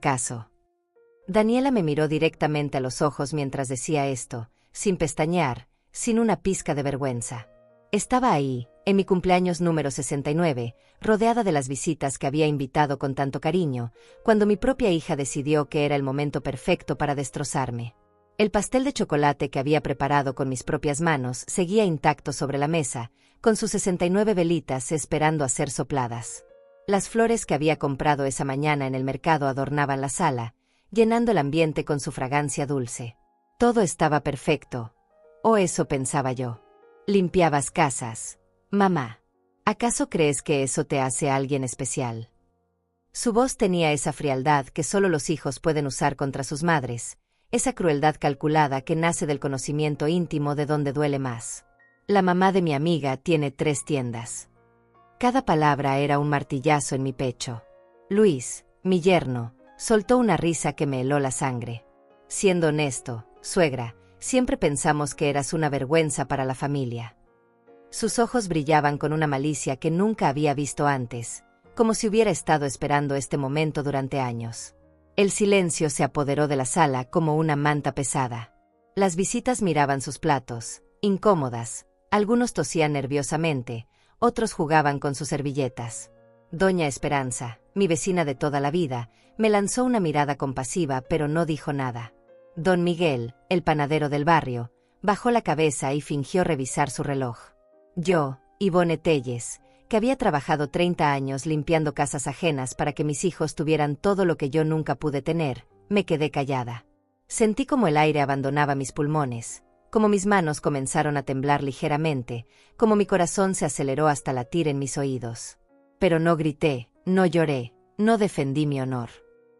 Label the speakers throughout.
Speaker 1: caso. Daniela me miró directamente a los ojos mientras decía esto, sin pestañear, sin una pizca de vergüenza. Estaba ahí, en mi cumpleaños número 69, rodeada de las visitas que había invitado con tanto cariño, cuando mi propia hija decidió que era el momento perfecto para destrozarme. El pastel de chocolate que había preparado con mis propias manos seguía intacto sobre la mesa, con sus 69 velitas esperando a ser sopladas. Las flores que había comprado esa mañana en el mercado adornaban la sala, llenando el ambiente con su fragancia dulce. Todo estaba perfecto. O eso pensaba yo. Limpiabas casas. Mamá, ¿acaso crees que eso te hace a alguien especial? Su voz tenía esa frialdad que solo los hijos pueden usar contra sus madres, esa crueldad calculada que nace del conocimiento íntimo de donde duele más. La mamá de mi amiga tiene 3 tiendas. Cada palabra era un martillazo en mi pecho. Luis, mi yerno, soltó una risa que me heló la sangre. Siendo honesto, suegra, siempre pensamos que eras una vergüenza para la familia. Sus ojos brillaban con una malicia que nunca había visto antes, como si hubiera estado esperando este momento durante años. El silencio se apoderó de la sala como una manta pesada. Las visitas miraban sus platos, incómodas, algunos tosían nerviosamente, otros jugaban con sus servilletas. Doña Esperanza, mi vecina de toda la vida, me lanzó una mirada compasiva pero no dijo nada. Don Miguel, el panadero del barrio, bajó la cabeza y fingió revisar su reloj. Yo, Ivone Telles, que había trabajado 30 años limpiando casas ajenas para que mis hijos tuvieran todo lo que yo nunca pude tener, me quedé callada. Sentí como el aire abandonaba mis pulmones, como mis manos comenzaron a temblar ligeramente, como mi corazón se aceleró hasta latir en mis oídos. Pero no grité, no lloré, no defendí mi honor.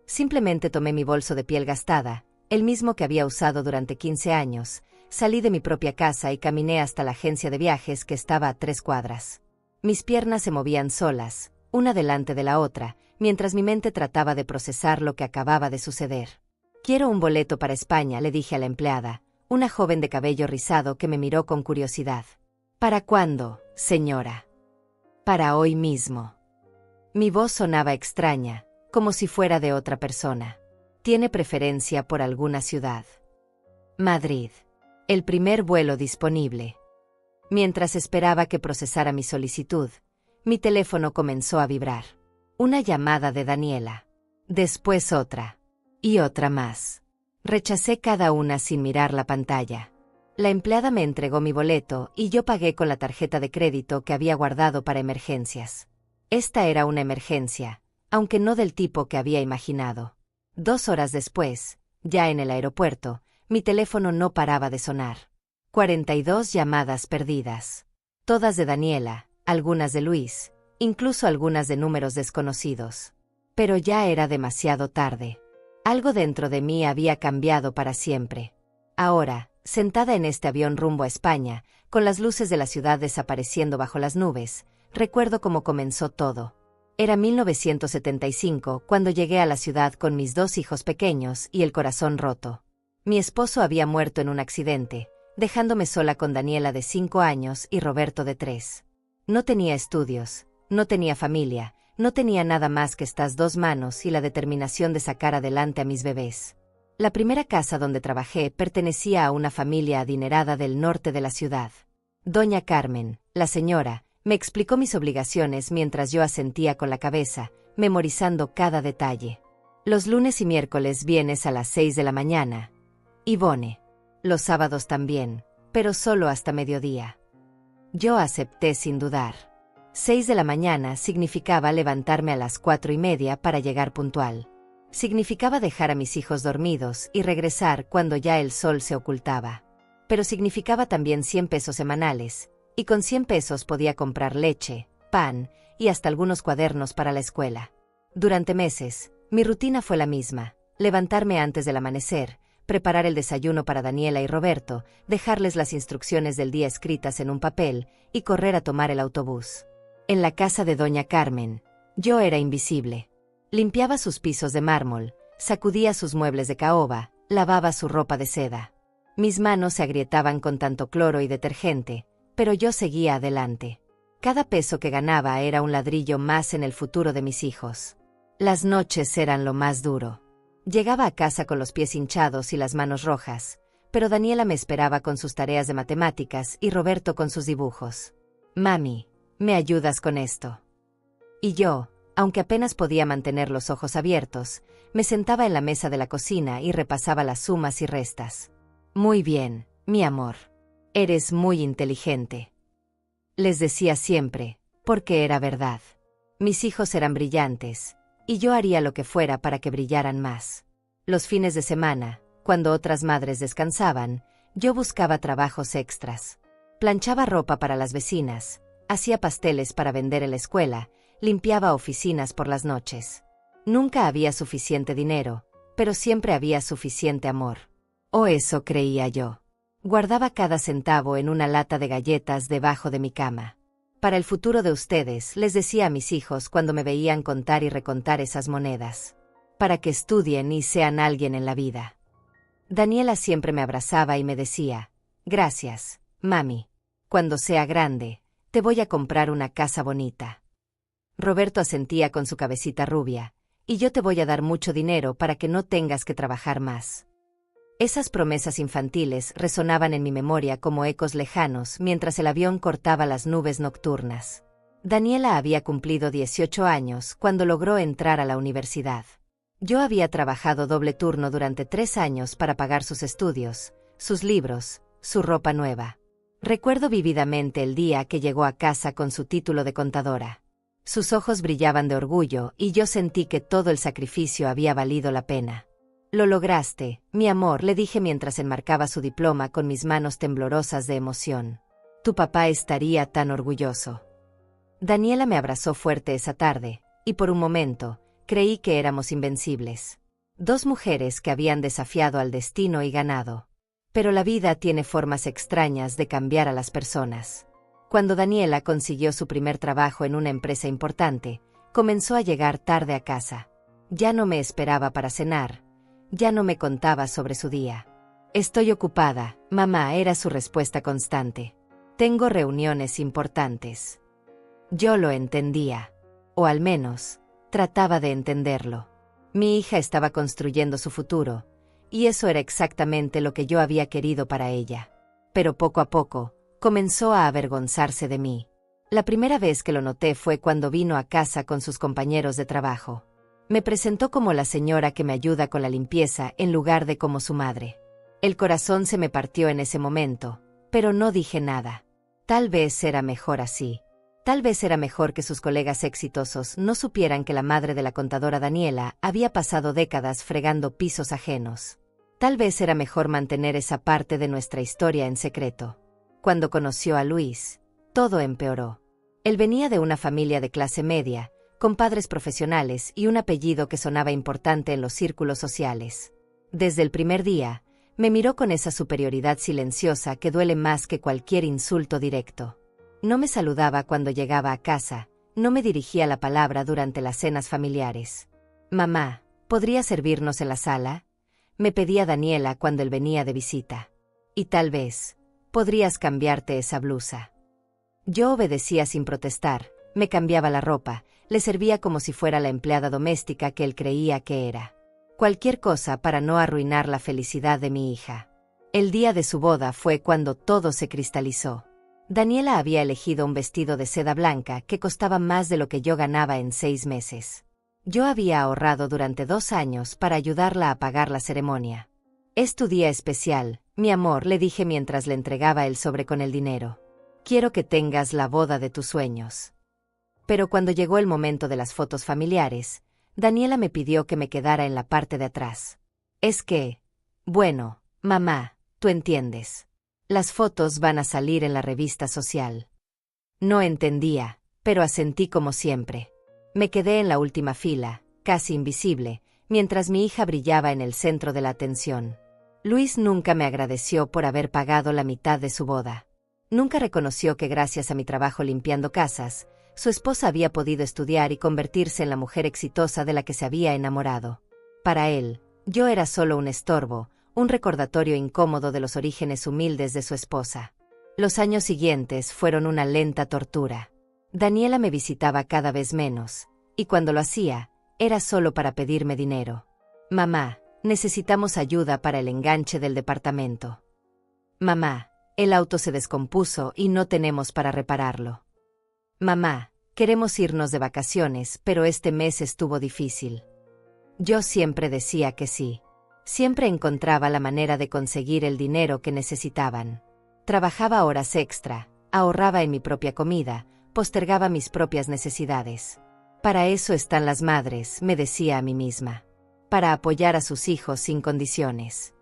Speaker 1: Simplemente tomé mi bolso de piel gastada, el mismo que había usado durante 15 años, salí de mi propia casa y caminé hasta la agencia de viajes que estaba a 3 cuadras. Mis piernas se movían solas, una delante de la otra, mientras mi mente trataba de procesar lo que acababa de suceder. «Quiero un boleto para España», le dije a la empleada, una joven de cabello rizado que me miró con curiosidad. «¿Para cuándo, señora?» «Para hoy mismo». Mi voz sonaba extraña, como si fuera de otra persona. «¿Tiene preferencia por alguna ciudad?» «Madrid. El primer vuelo disponible». Mientras esperaba que procesara mi solicitud, mi teléfono comenzó a vibrar. Una llamada de Daniela. Después otra. Y otra más. Rechacé cada una sin mirar la pantalla. La empleada me entregó mi boleto y yo pagué con la tarjeta de crédito que había guardado para emergencias. Esta era una emergencia, aunque no del tipo que había imaginado. 2 horas después, ya en el aeropuerto, mi teléfono no paraba de sonar. 42 llamadas perdidas. Todas de Daniela, algunas de Luis, incluso algunas de números desconocidos. Pero ya era demasiado tarde. Algo dentro de mí había cambiado para siempre. Ahora, sentada en este avión rumbo a España, con las luces de la ciudad desapareciendo bajo las nubes, recuerdo cómo comenzó todo. Era 1975 cuando llegué a la ciudad con mis 2 hijos pequeños y el corazón roto. Mi esposo había muerto en un accidente, dejándome sola con Daniela de 5 años y Roberto de 3. No tenía estudios, no tenía familia, no tenía nada más que estas 2 manos y la determinación de sacar adelante a mis bebés. La primera casa donde trabajé pertenecía a una familia adinerada del norte de la ciudad. Doña Carmen, la señora, me explicó mis obligaciones mientras yo asentía con la cabeza, memorizando cada detalle. Los lunes y miércoles vienes a las 6 de la mañana. Ivone. Los sábados también, pero solo hasta mediodía. Yo acepté sin dudar. 6 de la mañana significaba levantarme a las 4:30 para llegar puntual. Significaba dejar a mis hijos dormidos y regresar cuando ya el sol se ocultaba. Pero significaba también 100 pesos semanales, y con 100 pesos podía comprar leche, pan y hasta algunos cuadernos para la escuela. Durante meses, mi rutina fue la misma: levantarme antes del amanecer, preparar el desayuno para Daniela y Roberto, dejarles las instrucciones del día escritas en un papel y correr a tomar el autobús. En la casa de Doña Carmen, yo era invisible. Limpiaba sus pisos de mármol, sacudía sus muebles de caoba, lavaba su ropa de seda. Mis manos se agrietaban con tanto cloro y detergente, pero yo seguía adelante. Cada peso que ganaba era un ladrillo más en el futuro de mis hijos. Las noches eran lo más duro. Llegaba a casa con los pies hinchados y las manos rojas, pero Daniela me esperaba con sus tareas de matemáticas y Roberto con sus dibujos. «Mami, ¿me ayudas con esto?». Y yo, aunque apenas podía mantener los ojos abiertos, me sentaba en la mesa de la cocina y repasaba las sumas y restas. «Muy bien, mi amor. Eres muy inteligente», les decía siempre, porque era verdad. Mis hijos eran brillantes, y yo haría lo que fuera para que brillaran más. Los fines de semana, cuando otras madres descansaban, yo buscaba trabajos extras. Planchaba ropa para las vecinas, hacía pasteles para vender en la escuela, limpiaba oficinas por las noches. Nunca había suficiente dinero, pero siempre había suficiente amor. O eso creía yo. Guardaba cada centavo en una lata de galletas debajo de mi cama. Para el futuro de ustedes, les decía a mis hijos cuando me veían contar y recontar esas monedas. Para que estudien y sean alguien en la vida. Daniela siempre me abrazaba y me decía, «Gracias, mami. Cuando sea grande, te voy a comprar una casa bonita». Roberto asentía con su cabecita rubia, «Y yo te voy a dar mucho dinero para que no tengas que trabajar más». Esas promesas infantiles resonaban en mi memoria como ecos lejanos mientras el avión cortaba las nubes nocturnas. Daniela había cumplido 18 años cuando logró entrar a la universidad. Yo había trabajado doble turno durante 3 años para pagar sus estudios, sus libros, su ropa nueva. Recuerdo vívidamente el día que llegó a casa con su título de contadora. Sus ojos brillaban de orgullo y yo sentí que todo el sacrificio había valido la pena. «Lo lograste, mi amor», le dije mientras enmarcaba su diploma con mis manos temblorosas de emoción. «Tu papá estaría tan orgulloso». Daniela me abrazó fuerte esa tarde, y por un momento, creí que éramos invencibles. 2 mujeres que habían desafiado al destino y ganado. Pero la vida tiene formas extrañas de cambiar a las personas. Cuando Daniela consiguió su primer trabajo en una empresa importante, comenzó a llegar tarde a casa. Ya no me esperaba para cenar. Ya no me contaba sobre su día. «Estoy ocupada, mamá», era su respuesta constante. «Tengo reuniones importantes». Yo lo entendía. O al menos, trataba de entenderlo. Mi hija estaba construyendo su futuro, y eso era exactamente lo que yo había querido para ella. Pero poco a poco, comenzó a avergonzarse de mí. La primera vez que lo noté fue cuando vino a casa con sus compañeros de trabajo. Me presentó como la señora que me ayuda con la limpieza en lugar de como su madre. El corazón se me partió en ese momento, pero no dije nada. Tal vez era mejor así. Tal vez era mejor que sus colegas exitosos no supieran que la madre de la contadora Daniela había pasado décadas fregando pisos ajenos. Tal vez era mejor mantener esa parte de nuestra historia en secreto. Cuando conoció a Luis, todo empeoró. Él venía de una familia de clase media, con padres profesionales y un apellido que sonaba importante en los círculos sociales. Desde el primer día, me miró con esa superioridad silenciosa que duele más que cualquier insulto directo. No me saludaba cuando llegaba a casa, no me dirigía la palabra durante las cenas familiares. «Mamá, ¿podría servirnos en la sala?», me pedía Daniela cuando él venía de visita. «Y tal vez, podrías cambiarte esa blusa». Yo obedecía sin protestar, me cambiaba la ropa, le servía como si fuera la empleada doméstica que él creía que era. Cualquier cosa para no arruinar la felicidad de mi hija. El día de su boda fue cuando todo se cristalizó. Daniela había elegido un vestido de seda blanca que costaba más de lo que yo ganaba en 6 meses. Yo había ahorrado durante 2 años para ayudarla a pagar la ceremonia. «Es tu día especial, mi amor», le dije mientras le entregaba el sobre con el dinero. «Quiero que tengas la boda de tus sueños». Pero cuando llegó el momento de las fotos familiares, Daniela me pidió que me quedara en la parte de atrás. «Es que, bueno, mamá, tú entiendes. Las fotos van a salir en la revista social». No entendía, pero asentí como siempre. Me quedé en la última fila, casi invisible, mientras mi hija brillaba en el centro de la atención. Luis nunca me agradeció por haber pagado la mitad de su boda. Nunca reconoció que gracias a mi trabajo limpiando casas, su esposa había podido estudiar y convertirse en la mujer exitosa de la que se había enamorado. Para él, yo era solo un estorbo, un recordatorio incómodo de los orígenes humildes de su esposa. Los años siguientes fueron una lenta tortura. Daniela me visitaba cada vez menos, y cuando lo hacía, era solo para pedirme dinero. «Mamá, Necesitamos ayuda para el enganche del departamento. Mamá, el auto se descompuso y no tenemos para repararlo. Mamá, queremos irnos de vacaciones, pero este mes estuvo difícil. Yo siempre decía que sí. Siempre encontraba la manera de conseguir el dinero que necesitaban. Trabajaba horas extra, ahorraba en mi propia comida, postergaba mis propias necesidades. Para eso están las madres, me decía a mí misma. Para apoyar a sus hijos sin condiciones.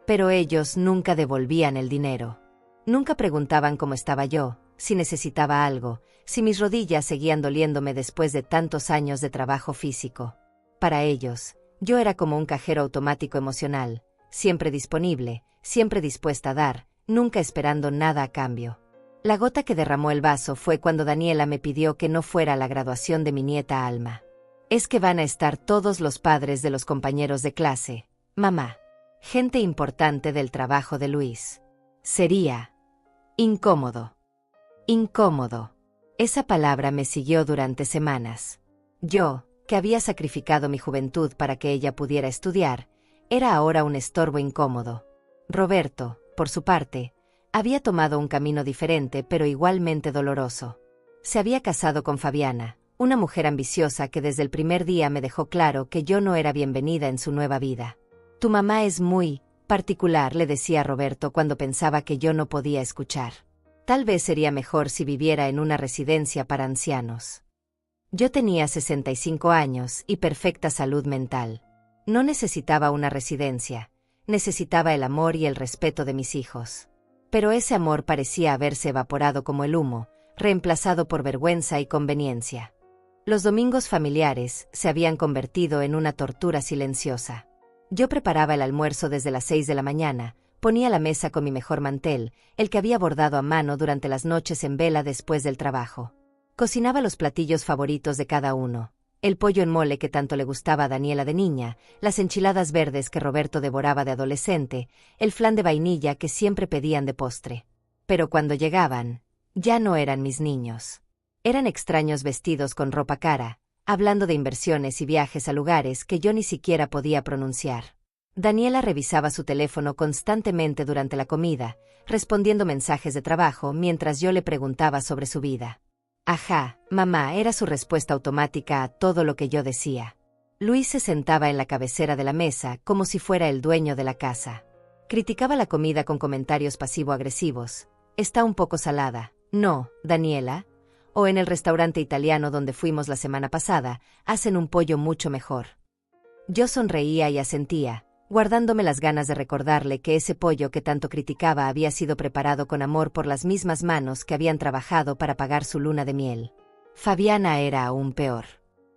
Speaker 1: Pero ellos nunca devolvían el dinero. Nunca preguntaban cómo estaba yo, si necesitaba algo, si mis rodillas seguían doliéndome después de tantos años de trabajo físico. Para ellos, yo era como un cajero automático emocional, siempre disponible, siempre dispuesta a dar, nunca esperando nada a cambio. La gota que derramó el vaso fue cuando Daniela me pidió que no fuera a la graduación de mi nieta Alma. Es que van a estar todos los padres de los compañeros de clase, mamá. Gente importante del trabajo de Luis. Sería incómodo. Incómodo. Esa palabra me siguió durante semanas. Yo, que había sacrificado mi juventud para que ella pudiera estudiar, era ahora un estorbo incómodo. Roberto, por su parte, había tomado un camino diferente pero igualmente doloroso. Se había casado con Fabiana, una mujer ambiciosa que desde el primer día me dejó claro que yo no era bienvenida en su nueva vida. Tu mamá es muy particular, le decía a Roberto cuando pensaba que yo no podía escuchar. Tal vez sería mejor si viviera en una residencia para ancianos. Yo tenía 65 años y perfecta salud mental. No necesitaba una residencia, necesitaba el amor y el respeto de mis hijos. Pero ese amor parecía haberse evaporado como el humo, reemplazado por vergüenza y conveniencia. Los domingos familiares se habían convertido en una tortura silenciosa. Yo preparaba el almuerzo desde las 6 de la mañana, ponía la mesa con mi mejor mantel, el que había bordado a mano durante las noches en vela después del trabajo. Cocinaba los platillos favoritos de cada uno, el pollo en mole que tanto le gustaba a Daniela de niña, las enchiladas verdes que Roberto devoraba de adolescente, el flan de vainilla que siempre pedían de postre. Pero cuando llegaban, ya no eran mis niños. Eran extraños vestidos con ropa cara, hablando de inversiones y viajes a lugares que yo ni siquiera podía pronunciar. Daniela revisaba su teléfono constantemente durante la comida, respondiendo mensajes de trabajo mientras yo le preguntaba sobre su vida. Ajá, mamá, era su respuesta automática a todo lo que yo decía. Luis se sentaba en la cabecera de la mesa como si fuera el dueño de la casa. Criticaba la comida con comentarios pasivo-agresivos. Está un poco salada. No, Daniela. O en el restaurante italiano donde fuimos la semana pasada, hacen un pollo mucho mejor. Yo sonreía y asentía, guardándome las ganas de recordarle que ese pollo que tanto criticaba había sido preparado con amor por las mismas manos que habían trabajado para pagar su luna de miel. Fabiana era aún peor.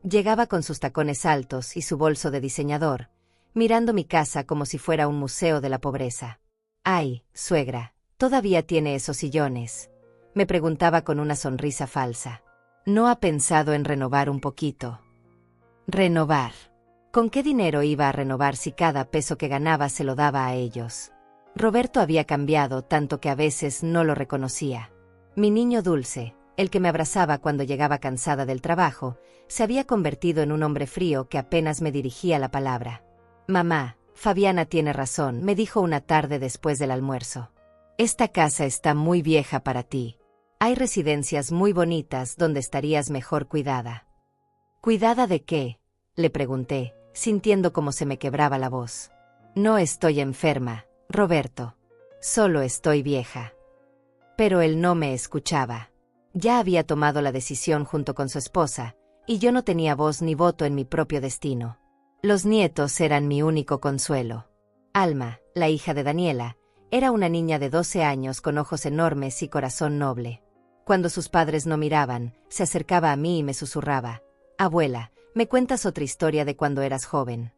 Speaker 1: Llegaba con sus tacones altos y su bolso de diseñador, mirando mi casa como si fuera un museo de la pobreza. «Ay, suegra, ¿todavía tiene esos sillones?», me preguntaba con una sonrisa falsa. «¿No ha pensado en renovar un poquito?». ¿Renovar? ¿Con qué dinero iba a renovar si cada peso que ganaba se lo daba a ellos? Roberto había cambiado tanto que a veces no lo reconocía. Mi niño dulce, el que me abrazaba cuando llegaba cansada del trabajo, se había convertido en un hombre frío que apenas me dirigía la palabra. «Mamá, Fabiana tiene razón», me dijo una tarde después del almuerzo. «Esta casa está muy vieja para ti. Hay residencias muy bonitas donde estarías mejor cuidada». «¿Cuidada de qué?», le pregunté, sintiendo como se me quebraba la voz. «No estoy enferma, Roberto. Solo estoy vieja». Pero él no me escuchaba. Ya había tomado la decisión junto con su esposa, y yo no tenía voz ni voto en mi propio destino. Los nietos eran mi único consuelo. Alma, la hija de Daniela, era una niña de 12 años con ojos enormes y corazón noble. Cuando sus padres no miraban, se acercaba a mí y me susurraba: «Abuela, ¿me cuentas otra historia de cuando eras joven?».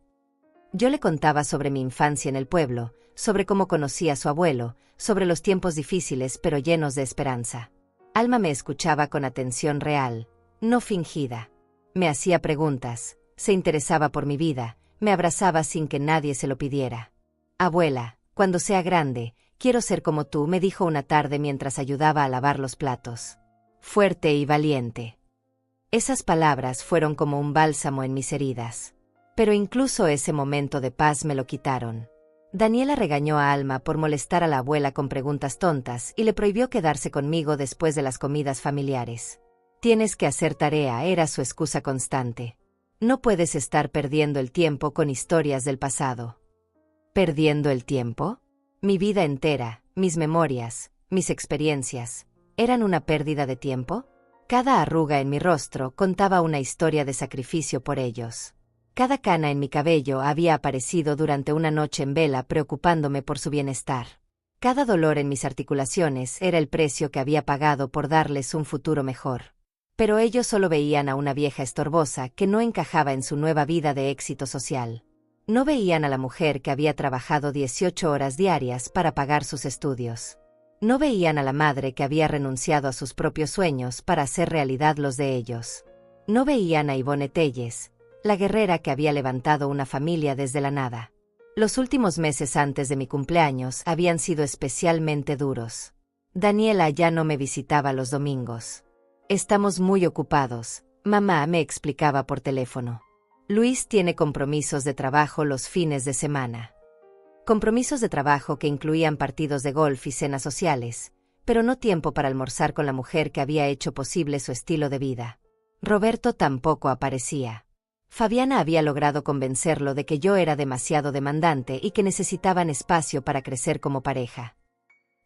Speaker 1: Yo le contaba sobre mi infancia en el pueblo, sobre cómo conocí a su abuelo, sobre los tiempos difíciles pero llenos de esperanza. Alma me escuchaba con atención real, no fingida. Me hacía preguntas, se interesaba por mi vida, me abrazaba sin que nadie se lo pidiera. «Abuela, cuando sea grande, quiero ser como tú», me dijo una tarde mientras ayudaba a lavar los platos. «Fuerte y valiente». Esas palabras fueron como un bálsamo en mis heridas. Pero incluso ese momento de paz me lo quitaron. Daniela regañó a Alma por molestar a la abuela con preguntas tontas y le prohibió quedarse conmigo después de las comidas familiares. Tienes que hacer tarea, era su excusa constante. No puedes estar perdiendo el tiempo con historias del pasado. ¿Perdiendo el tiempo? Mi vida entera, mis memorias, mis experiencias, ¿eran una pérdida de tiempo? Cada arruga en mi rostro contaba una historia de sacrificio por ellos. Cada cana en mi cabello había aparecido durante una noche en vela preocupándome por su bienestar. Cada dolor en mis articulaciones era el precio que había pagado por darles un futuro mejor. Pero ellos solo veían a una vieja estorbosa que no encajaba en su nueva vida de éxito social. No veían a la mujer que había trabajado 18 horas diarias para pagar sus estudios. No veían a la madre que había renunciado a sus propios sueños para hacer realidad los de ellos. No veían a Ivonne Telles, la guerrera que había levantado una familia desde la nada. Los últimos meses antes de mi cumpleaños habían sido especialmente duros. Daniela ya no me visitaba los domingos. Estamos muy ocupados, mamá me explicaba por teléfono. Luis tiene compromisos de trabajo los fines de semana. Compromisos de trabajo que incluían partidos de golf y cenas sociales, pero no tiempo para almorzar con la mujer que había hecho posible su estilo de vida. Roberto tampoco aparecía. Fabiana había logrado convencerlo de que yo era demasiado demandante y que necesitaban espacio para crecer como pareja.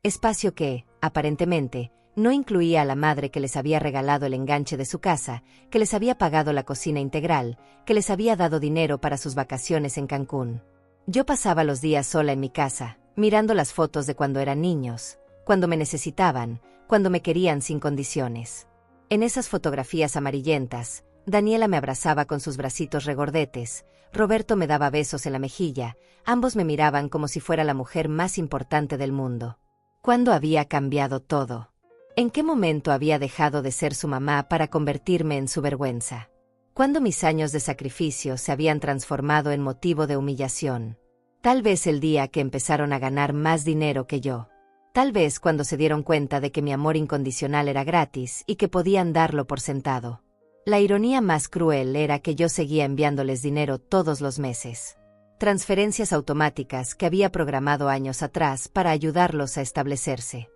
Speaker 1: Espacio que, aparentemente, no incluía a la madre que les había regalado el enganche de su casa, que les había pagado la cocina integral, que les había dado dinero para sus vacaciones en Cancún. Yo pasaba los días sola en mi casa, mirando las fotos de cuando eran niños, cuando me necesitaban, cuando me querían sin condiciones. En esas fotografías amarillentas, Daniela me abrazaba con sus bracitos regordetes, Roberto me daba besos en la mejilla, ambos me miraban como si fuera la mujer más importante del mundo. ¿Cuándo había cambiado todo? ¿En qué momento había dejado de ser su mamá para convertirme en su vergüenza? ¿Cuándo mis años de sacrificio se habían transformado en motivo de humillación? Tal vez el día que empezaron a ganar más dinero que yo. Tal vez cuando se dieron cuenta de que mi amor incondicional era gratis y que podían darlo por sentado. La ironía más cruel era que yo seguía enviándoles dinero todos los meses. Transferencias automáticas que había programado años atrás para ayudarlos a establecerse.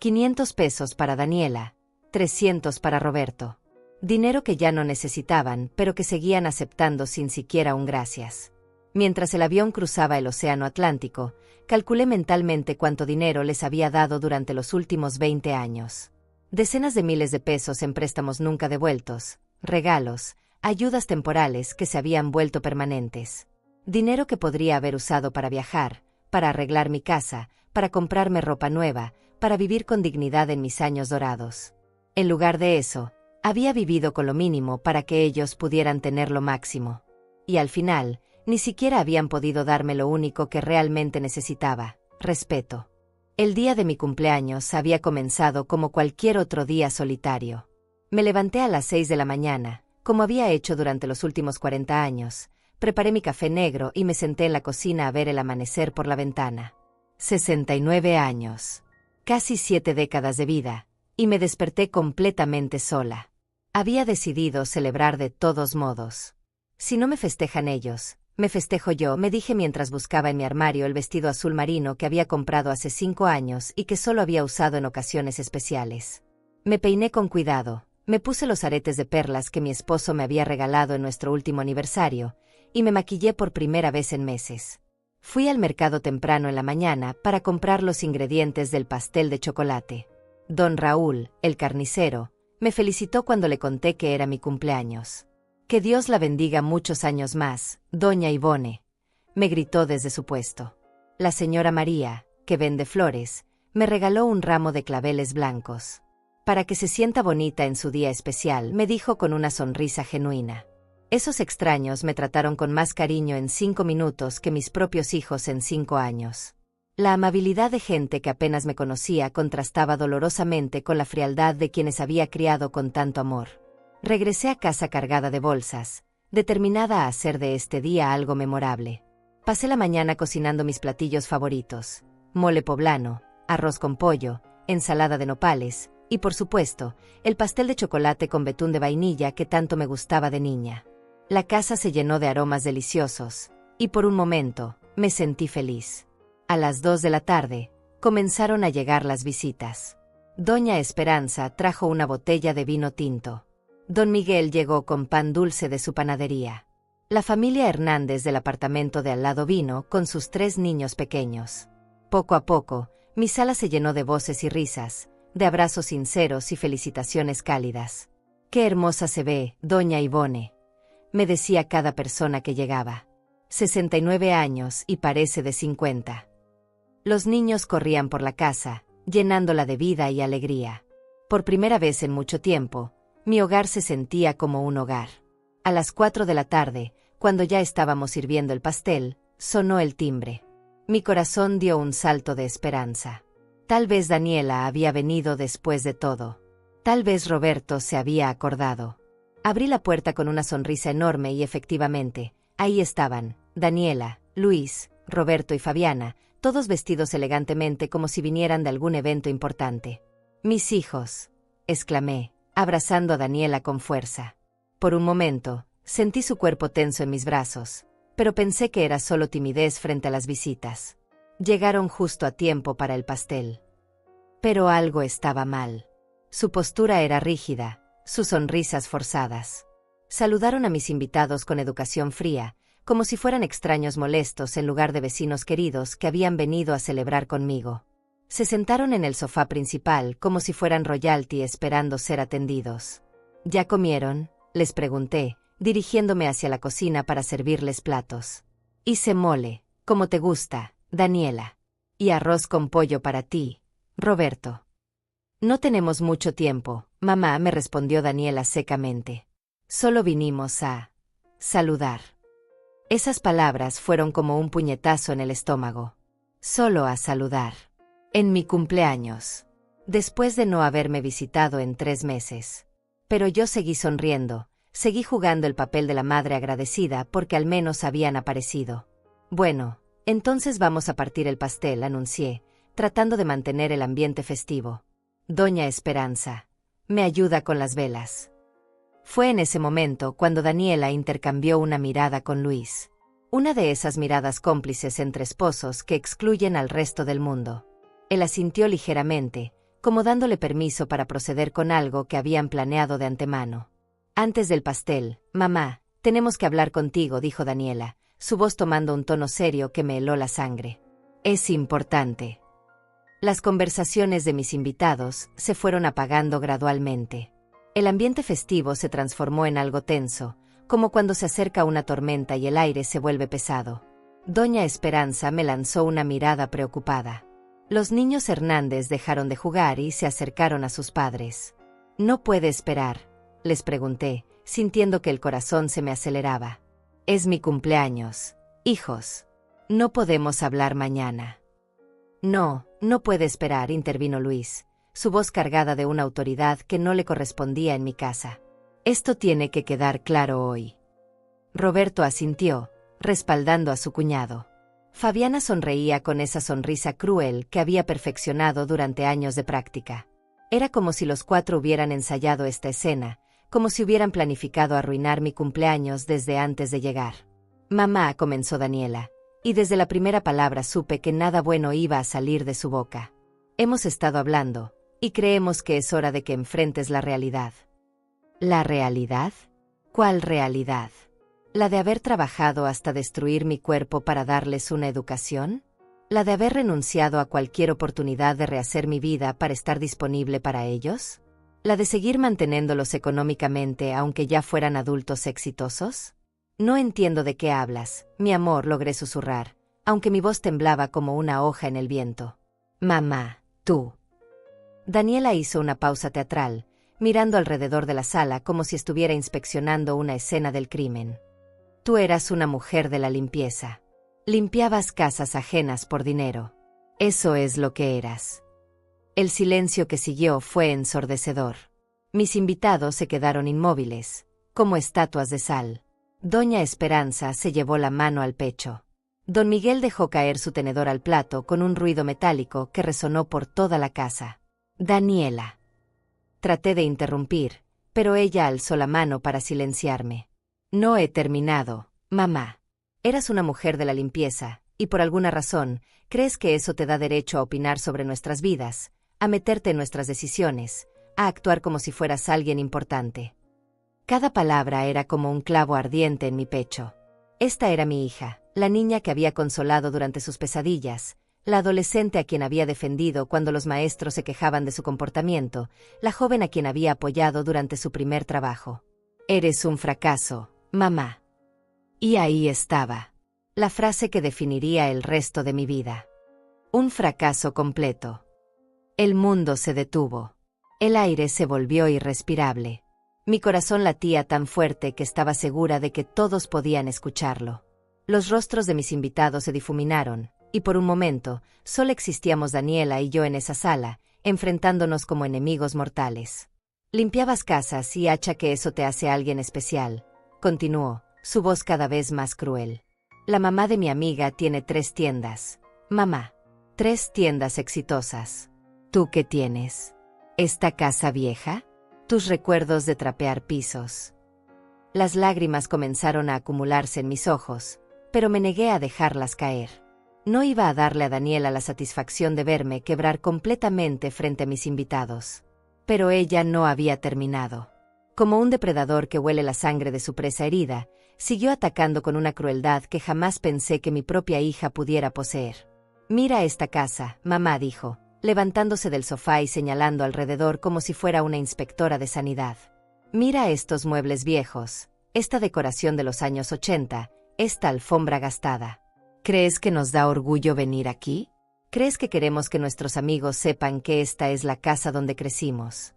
Speaker 1: 500 pesos para Daniela, 300 para Roberto. Dinero que ya no necesitaban, pero que seguían aceptando sin siquiera un gracias. Mientras el avión cruzaba el Océano Atlántico, calculé mentalmente cuánto dinero les había dado durante los últimos 20 años. Decenas de miles de pesos en préstamos nunca devueltos, regalos, ayudas temporales que se habían vuelto permanentes. Dinero que podría haber usado para viajar, para arreglar mi casa, para comprarme ropa nueva, para vivir con dignidad en mis años dorados. En lugar de eso, había vivido con lo mínimo para que ellos pudieran tener lo máximo. Y al final, ni siquiera habían podido darme lo único que realmente necesitaba, respeto. El día de mi cumpleaños había comenzado como cualquier otro día solitario. Me levanté a las 6 de la mañana, como había hecho durante los últimos 40 años, preparé mi café negro y me senté en la cocina a ver el amanecer por la ventana. 69 años. Casi 7 décadas de vida, y me desperté completamente sola. Había decidido celebrar de todos modos. Si no me festejan ellos, me festejo yo, me dije mientras buscaba en mi armario el vestido azul marino que había comprado hace 5 años y que solo había usado en ocasiones especiales. Me peiné con cuidado, me puse los aretes de perlas que mi esposo me había regalado en nuestro último aniversario, y me maquillé por primera vez en meses. Fui al mercado temprano en la mañana para comprar los ingredientes del pastel de chocolate. Don Raúl, el carnicero, me felicitó cuando le conté que era mi cumpleaños. Que Dios la bendiga muchos años más, doña Ivonne, me gritó desde su puesto. La señora María, que vende flores, me regaló un ramo de claveles blancos. Para que se sienta bonita en su día especial, me dijo con una sonrisa genuina. Esos extraños me trataron con más cariño en 5 minutos que mis propios hijos en 5 años. La amabilidad de gente que apenas me conocía contrastaba dolorosamente con la frialdad de quienes había criado con tanto amor. Regresé a casa cargada de bolsas, determinada a hacer de este día algo memorable. Pasé la mañana cocinando mis platillos favoritos: mole poblano, arroz con pollo, ensalada de nopales, y por supuesto, el pastel de chocolate con betún de vainilla que tanto me gustaba de niña. La casa se llenó de aromas deliciosos, y por un momento, me sentí feliz. A las 2 de la tarde, comenzaron a llegar las visitas. Doña Esperanza trajo una botella de vino tinto. Don Miguel llegó con pan dulce de su panadería. La familia Hernández del apartamento de al lado vino con sus 3 niños pequeños. Poco a poco, mi sala se llenó de voces y risas, de abrazos sinceros y felicitaciones cálidas. «Qué hermosa se ve, doña Ivone», me decía cada persona que llegaba. 69 años y parece de 50. Los niños corrían por la casa, llenándola de vida y alegría. Por primera vez en mucho tiempo, mi hogar se sentía como un hogar. A las 4 de la tarde, cuando ya estábamos sirviendo el pastel, sonó el timbre. Mi corazón dio un salto de esperanza. Tal vez Daniela había venido después de todo. Tal vez Roberto se había acordado. Abrí la puerta con una sonrisa enorme y efectivamente, ahí estaban, Daniela, Luis, Roberto y Fabiana, todos vestidos elegantemente como si vinieran de algún evento importante. «Mis hijos», exclamé, abrazando a Daniela con fuerza. Por un momento, sentí su cuerpo tenso en mis brazos, pero pensé que era solo timidez frente a las visitas. Llegaron justo a tiempo para el pastel. Pero algo estaba mal. Su postura era rígida, sus sonrisas forzadas. Saludaron a mis invitados con educación fría, como si fueran extraños molestos en lugar de vecinos queridos que habían venido a celebrar conmigo. Se sentaron en el sofá principal como si fueran royalty esperando ser atendidos. «¿Ya comieron?», les pregunté, dirigiéndome hacia la cocina para servirles platos. «Hice mole, como te gusta, Daniela. Y arroz con pollo para ti, Roberto». «No tenemos mucho tiempo, mamá», me respondió Daniela secamente. «Solo vinimos a saludar». Esas palabras fueron como un puñetazo en el estómago. Solo a saludar. En mi cumpleaños. Después de no haberme visitado en 3 meses. Pero yo seguí sonriendo, seguí jugando el papel de la madre agradecida porque al menos habían aparecido. «Bueno, entonces vamos a partir el pastel», anuncié, tratando de mantener el ambiente festivo. «Doña Esperanza, me ayuda con las velas». Fue en ese momento cuando Daniela intercambió una mirada con Luis. Una de esas miradas cómplices entre esposos que excluyen al resto del mundo. Él asintió ligeramente, como dándole permiso para proceder con algo que habían planeado de antemano. «Antes del pastel, mamá, tenemos que hablar contigo», dijo Daniela, su voz tomando un tono serio que me heló la sangre. «Es importante». Las conversaciones de mis invitados se fueron apagando gradualmente. El ambiente festivo se transformó en algo tenso, como cuando se acerca una tormenta y el aire se vuelve pesado. Doña Esperanza me lanzó una mirada preocupada. Los niños Hernández dejaron de jugar y se acercaron a sus padres. «¿No puede esperar?», les pregunté, sintiendo que el corazón se me aceleraba. «Es mi cumpleaños, hijos. No podemos hablar mañana». «No, no puede esperar», intervino Luis, su voz cargada de una autoridad que no le correspondía en mi casa. «Esto tiene que quedar claro hoy». Roberto asintió, respaldando a su cuñado. Fabiana sonreía con esa sonrisa cruel que había perfeccionado durante años de práctica. Era como si los 4 hubieran ensayado esta escena, como si hubieran planificado arruinar mi cumpleaños desde antes de llegar. «Mamá», comenzó Daniela, y desde la primera palabra supe que nada bueno iba a salir de su boca. «Hemos estado hablando, y creemos que es hora de que enfrentes la realidad». «¿La realidad? ¿Cuál realidad? ¿La de haber trabajado hasta destruir mi cuerpo para darles una educación? ¿La de haber renunciado a cualquier oportunidad de rehacer mi vida para estar disponible para ellos? ¿La de seguir manteniéndolos económicamente aunque ya fueran adultos exitosos?» «No entiendo de qué hablas, mi amor», logré susurrar, aunque mi voz temblaba como una hoja en el viento. «Mamá, tú». Daniela hizo una pausa teatral, mirando alrededor de la sala como si estuviera inspeccionando una escena del crimen. «Tú eras una mujer de la limpieza. Limpiabas casas ajenas por dinero. Eso es lo que eras». El silencio que siguió fue ensordecedor. Mis invitados se quedaron inmóviles, como estatuas de sal. Doña Esperanza se llevó la mano al pecho. Don Miguel dejó caer su tenedor al plato con un ruido metálico que resonó por toda la casa. «Daniela». Traté de interrumpir, pero ella alzó la mano para silenciarme. No he terminado, mamá. Eras una mujer de la limpieza, y por alguna razón, crees que eso te da derecho a opinar sobre nuestras vidas, a meterte en nuestras decisiones, a actuar como si fueras alguien importante. Cada palabra era como un clavo ardiente en mi pecho. Esta era mi hija, la niña que había consolado durante sus pesadillas, la adolescente a quien había defendido cuando los maestros se quejaban de su comportamiento, la joven a quien había apoyado durante su primer trabajo. Eres un fracaso, mamá. Y ahí estaba. La frase que definiría el resto de mi vida. Un fracaso completo. El mundo se detuvo. El aire se volvió irrespirable. Mi corazón latía tan fuerte que estaba segura de que todos podían escucharlo. Los rostros de mis invitados se difuminaron, y por un momento, solo existíamos Daniela y yo en esa sala, enfrentándonos como enemigos mortales. Limpiabas casas y hacha que eso te hace alguien especial, continuó, su voz cada vez más cruel. La mamá de mi amiga tiene 3 tiendas. Mamá. 3 tiendas exitosas. ¿Tú qué tienes? ¿Esta casa vieja? Tus recuerdos de trapear pisos. Las lágrimas comenzaron a acumularse en mis ojos, pero me negué a dejarlas caer. No iba a darle a Daniela la satisfacción de verme quebrar completamente frente a mis invitados. Pero ella no había terminado. Como un depredador que huele la sangre de su presa herida, siguió atacando con una crueldad que jamás pensé que mi propia hija pudiera poseer. Mira esta casa, mamá dijo, levantándose del sofá y señalando alrededor como si fuera una inspectora de sanidad. Mira estos muebles viejos, esta decoración de los años 80, esta alfombra gastada. ¿Crees que nos da orgullo venir aquí? ¿Crees que queremos que nuestros amigos sepan que esta es la casa donde crecimos?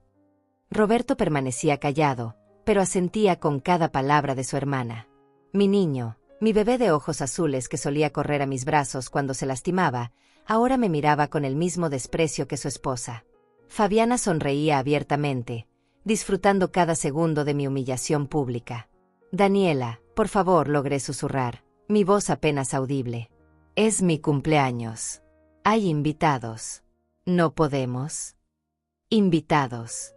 Speaker 1: Roberto permanecía callado, pero asentía con cada palabra de su hermana. Mi niño, mi bebé de ojos azules que solía correr a mis brazos cuando se lastimaba, ahora me miraba con el mismo desprecio que su esposa. Fabiana sonreía abiertamente, disfrutando cada segundo de mi humillación pública. Daniela, por favor, logré susurrar, mi voz apenas audible. Es mi cumpleaños. Hay invitados. ¿No podemos? Invitados.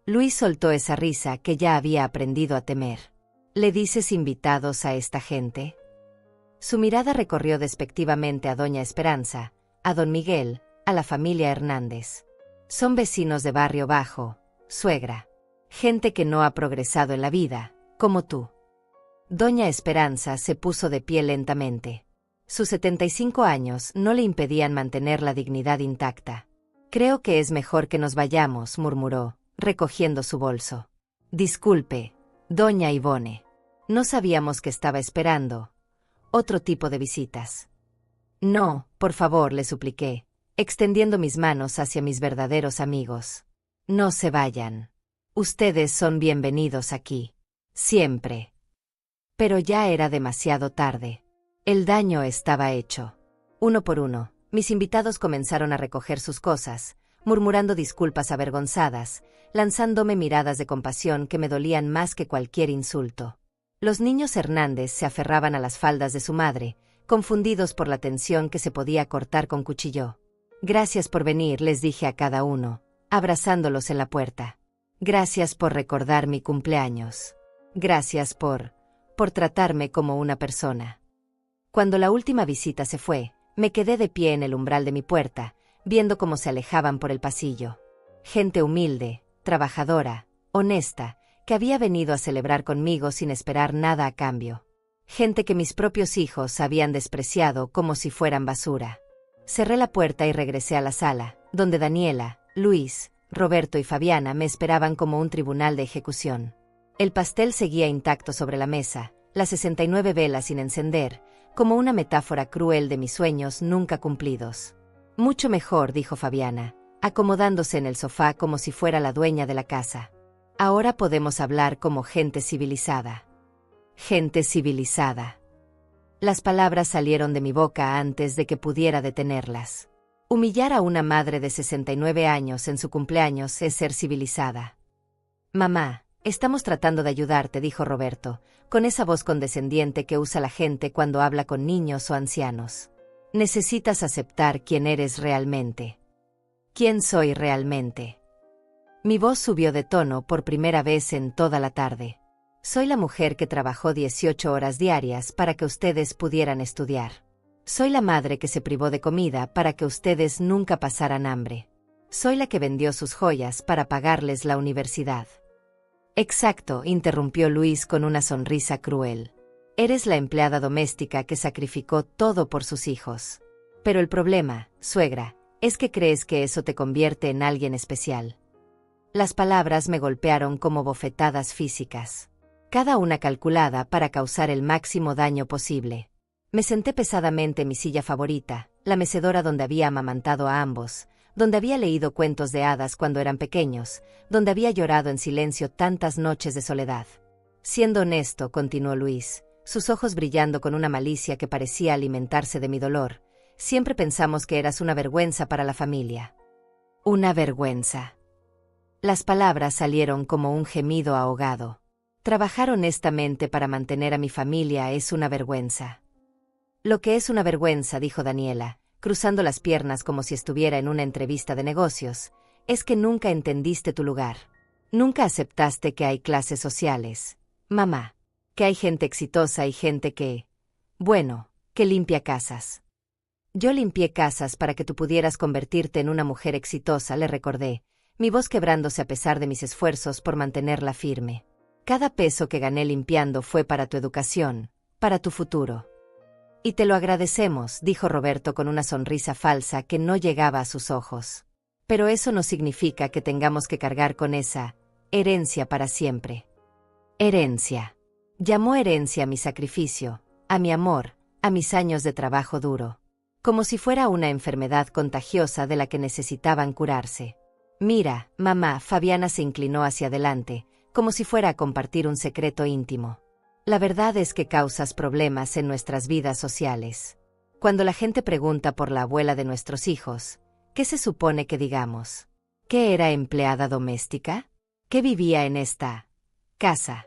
Speaker 1: Luis soltó esa risa que ya había aprendido a temer. ¿Le dices invitados a esta gente? Su mirada recorrió despectivamente a doña Esperanza, a don Miguel, a la familia Hernández. Son vecinos de barrio bajo, suegra. Gente que no ha progresado en la vida, como tú. Doña Esperanza se puso de pie lentamente. Sus 75 años no le impedían mantener la dignidad intacta. Creo que es mejor que nos vayamos, murmuró, recogiendo su bolso. Disculpe, doña Ivone. No sabíamos que estaba esperando otro tipo de visitas. No, por favor, le supliqué, extendiendo mis manos hacia mis verdaderos amigos. No se vayan. Ustedes son bienvenidos aquí. Siempre. Pero ya era demasiado tarde. El daño estaba hecho. Uno por uno, mis invitados comenzaron a recoger sus cosas, murmurando disculpas avergonzadas, lanzándome miradas de compasión que me dolían más que cualquier insulto. Los niños Hernández se aferraban a las faldas de su madre, confundidos por la tensión que se podía cortar con cuchillo. Gracias por venir, les dije a cada uno, abrazándolos en la puerta. Gracias por recordar mi cumpleaños. Gracias por tratarme como una persona. Cuando la última visita se fue, me quedé de pie en el umbral de mi puerta, viendo cómo se alejaban por el pasillo. Gente humilde, trabajadora, honesta, que había venido a celebrar conmigo sin esperar nada a cambio. Gente que mis propios hijos habían despreciado como si fueran basura. Cerré la puerta y regresé a la sala, donde Daniela, Luis, Roberto y Fabiana me esperaban como un tribunal de ejecución. El pastel seguía intacto sobre la mesa, las 69 velas sin encender, como una metáfora cruel de mis sueños nunca cumplidos. Mucho mejor, dijo Fabiana, acomodándose en el sofá como si fuera la dueña de la casa. Ahora podemos hablar como gente civilizada. Gente civilizada. Las palabras salieron de mi boca antes de que pudiera detenerlas. Humillar a una madre de 69 años en su cumpleaños es ser civilizada. Mamá, estamos tratando de ayudarte, dijo Roberto, con esa voz condescendiente que usa la gente cuando habla con niños o ancianos. Necesitas aceptar quién eres realmente. ¿Quién soy realmente? Mi voz subió de tono por primera vez en toda la tarde. Soy la mujer que trabajó 18 horas diarias para que ustedes pudieran estudiar. Soy la madre que se privó de comida para que ustedes nunca pasaran hambre. Soy la que vendió sus joyas para pagarles la universidad. Exacto, interrumpió Luis con una sonrisa cruel. Eres la empleada doméstica que sacrificó todo por sus hijos. Pero el problema, suegra, es que crees que eso te convierte en alguien especial. Las palabras me golpearon como bofetadas físicas. Cada una calculada para causar el máximo daño posible. Me senté pesadamente en mi silla favorita, la mecedora donde había amamantado a ambos, donde había leído cuentos de hadas cuando eran pequeños, donde había llorado en silencio tantas noches de soledad. Siendo honesto, continuó Luis, sus ojos brillando con una malicia que parecía alimentarse de mi dolor, siempre pensamos que eras una vergüenza para la familia. Una vergüenza. Las palabras salieron como un gemido ahogado. Trabajar honestamente para mantener a mi familia es una vergüenza. Lo que es una vergüenza, dijo Daniela, cruzando las piernas como si estuviera en una entrevista de negocios, es que nunca entendiste tu lugar. Nunca aceptaste que hay clases sociales, mamá, que hay gente exitosa y gente que limpia casas. Yo limpié casas para que tú pudieras convertirte en una mujer exitosa, le recordé, mi voz quebrándose a pesar de mis esfuerzos por mantenerla firme. Cada peso que gané limpiando fue para tu educación, para tu futuro. Y te lo agradecemos, dijo Roberto con una sonrisa falsa que no llegaba a sus ojos. Pero eso no significa que tengamos que cargar con esa herencia para siempre. Herencia. Llamó herencia a mi sacrificio, a mi amor, a mis años de trabajo duro. Como si fuera una enfermedad contagiosa de la que necesitaban curarse. Mira, mamá, Fabiana se inclinó hacia adelante, como si fuera a compartir un secreto íntimo. La verdad es que causas problemas en nuestras vidas sociales. Cuando la gente pregunta por la abuela de nuestros hijos, ¿qué se supone que digamos? ¿Que era empleada doméstica? ¿Que vivía en esta casa?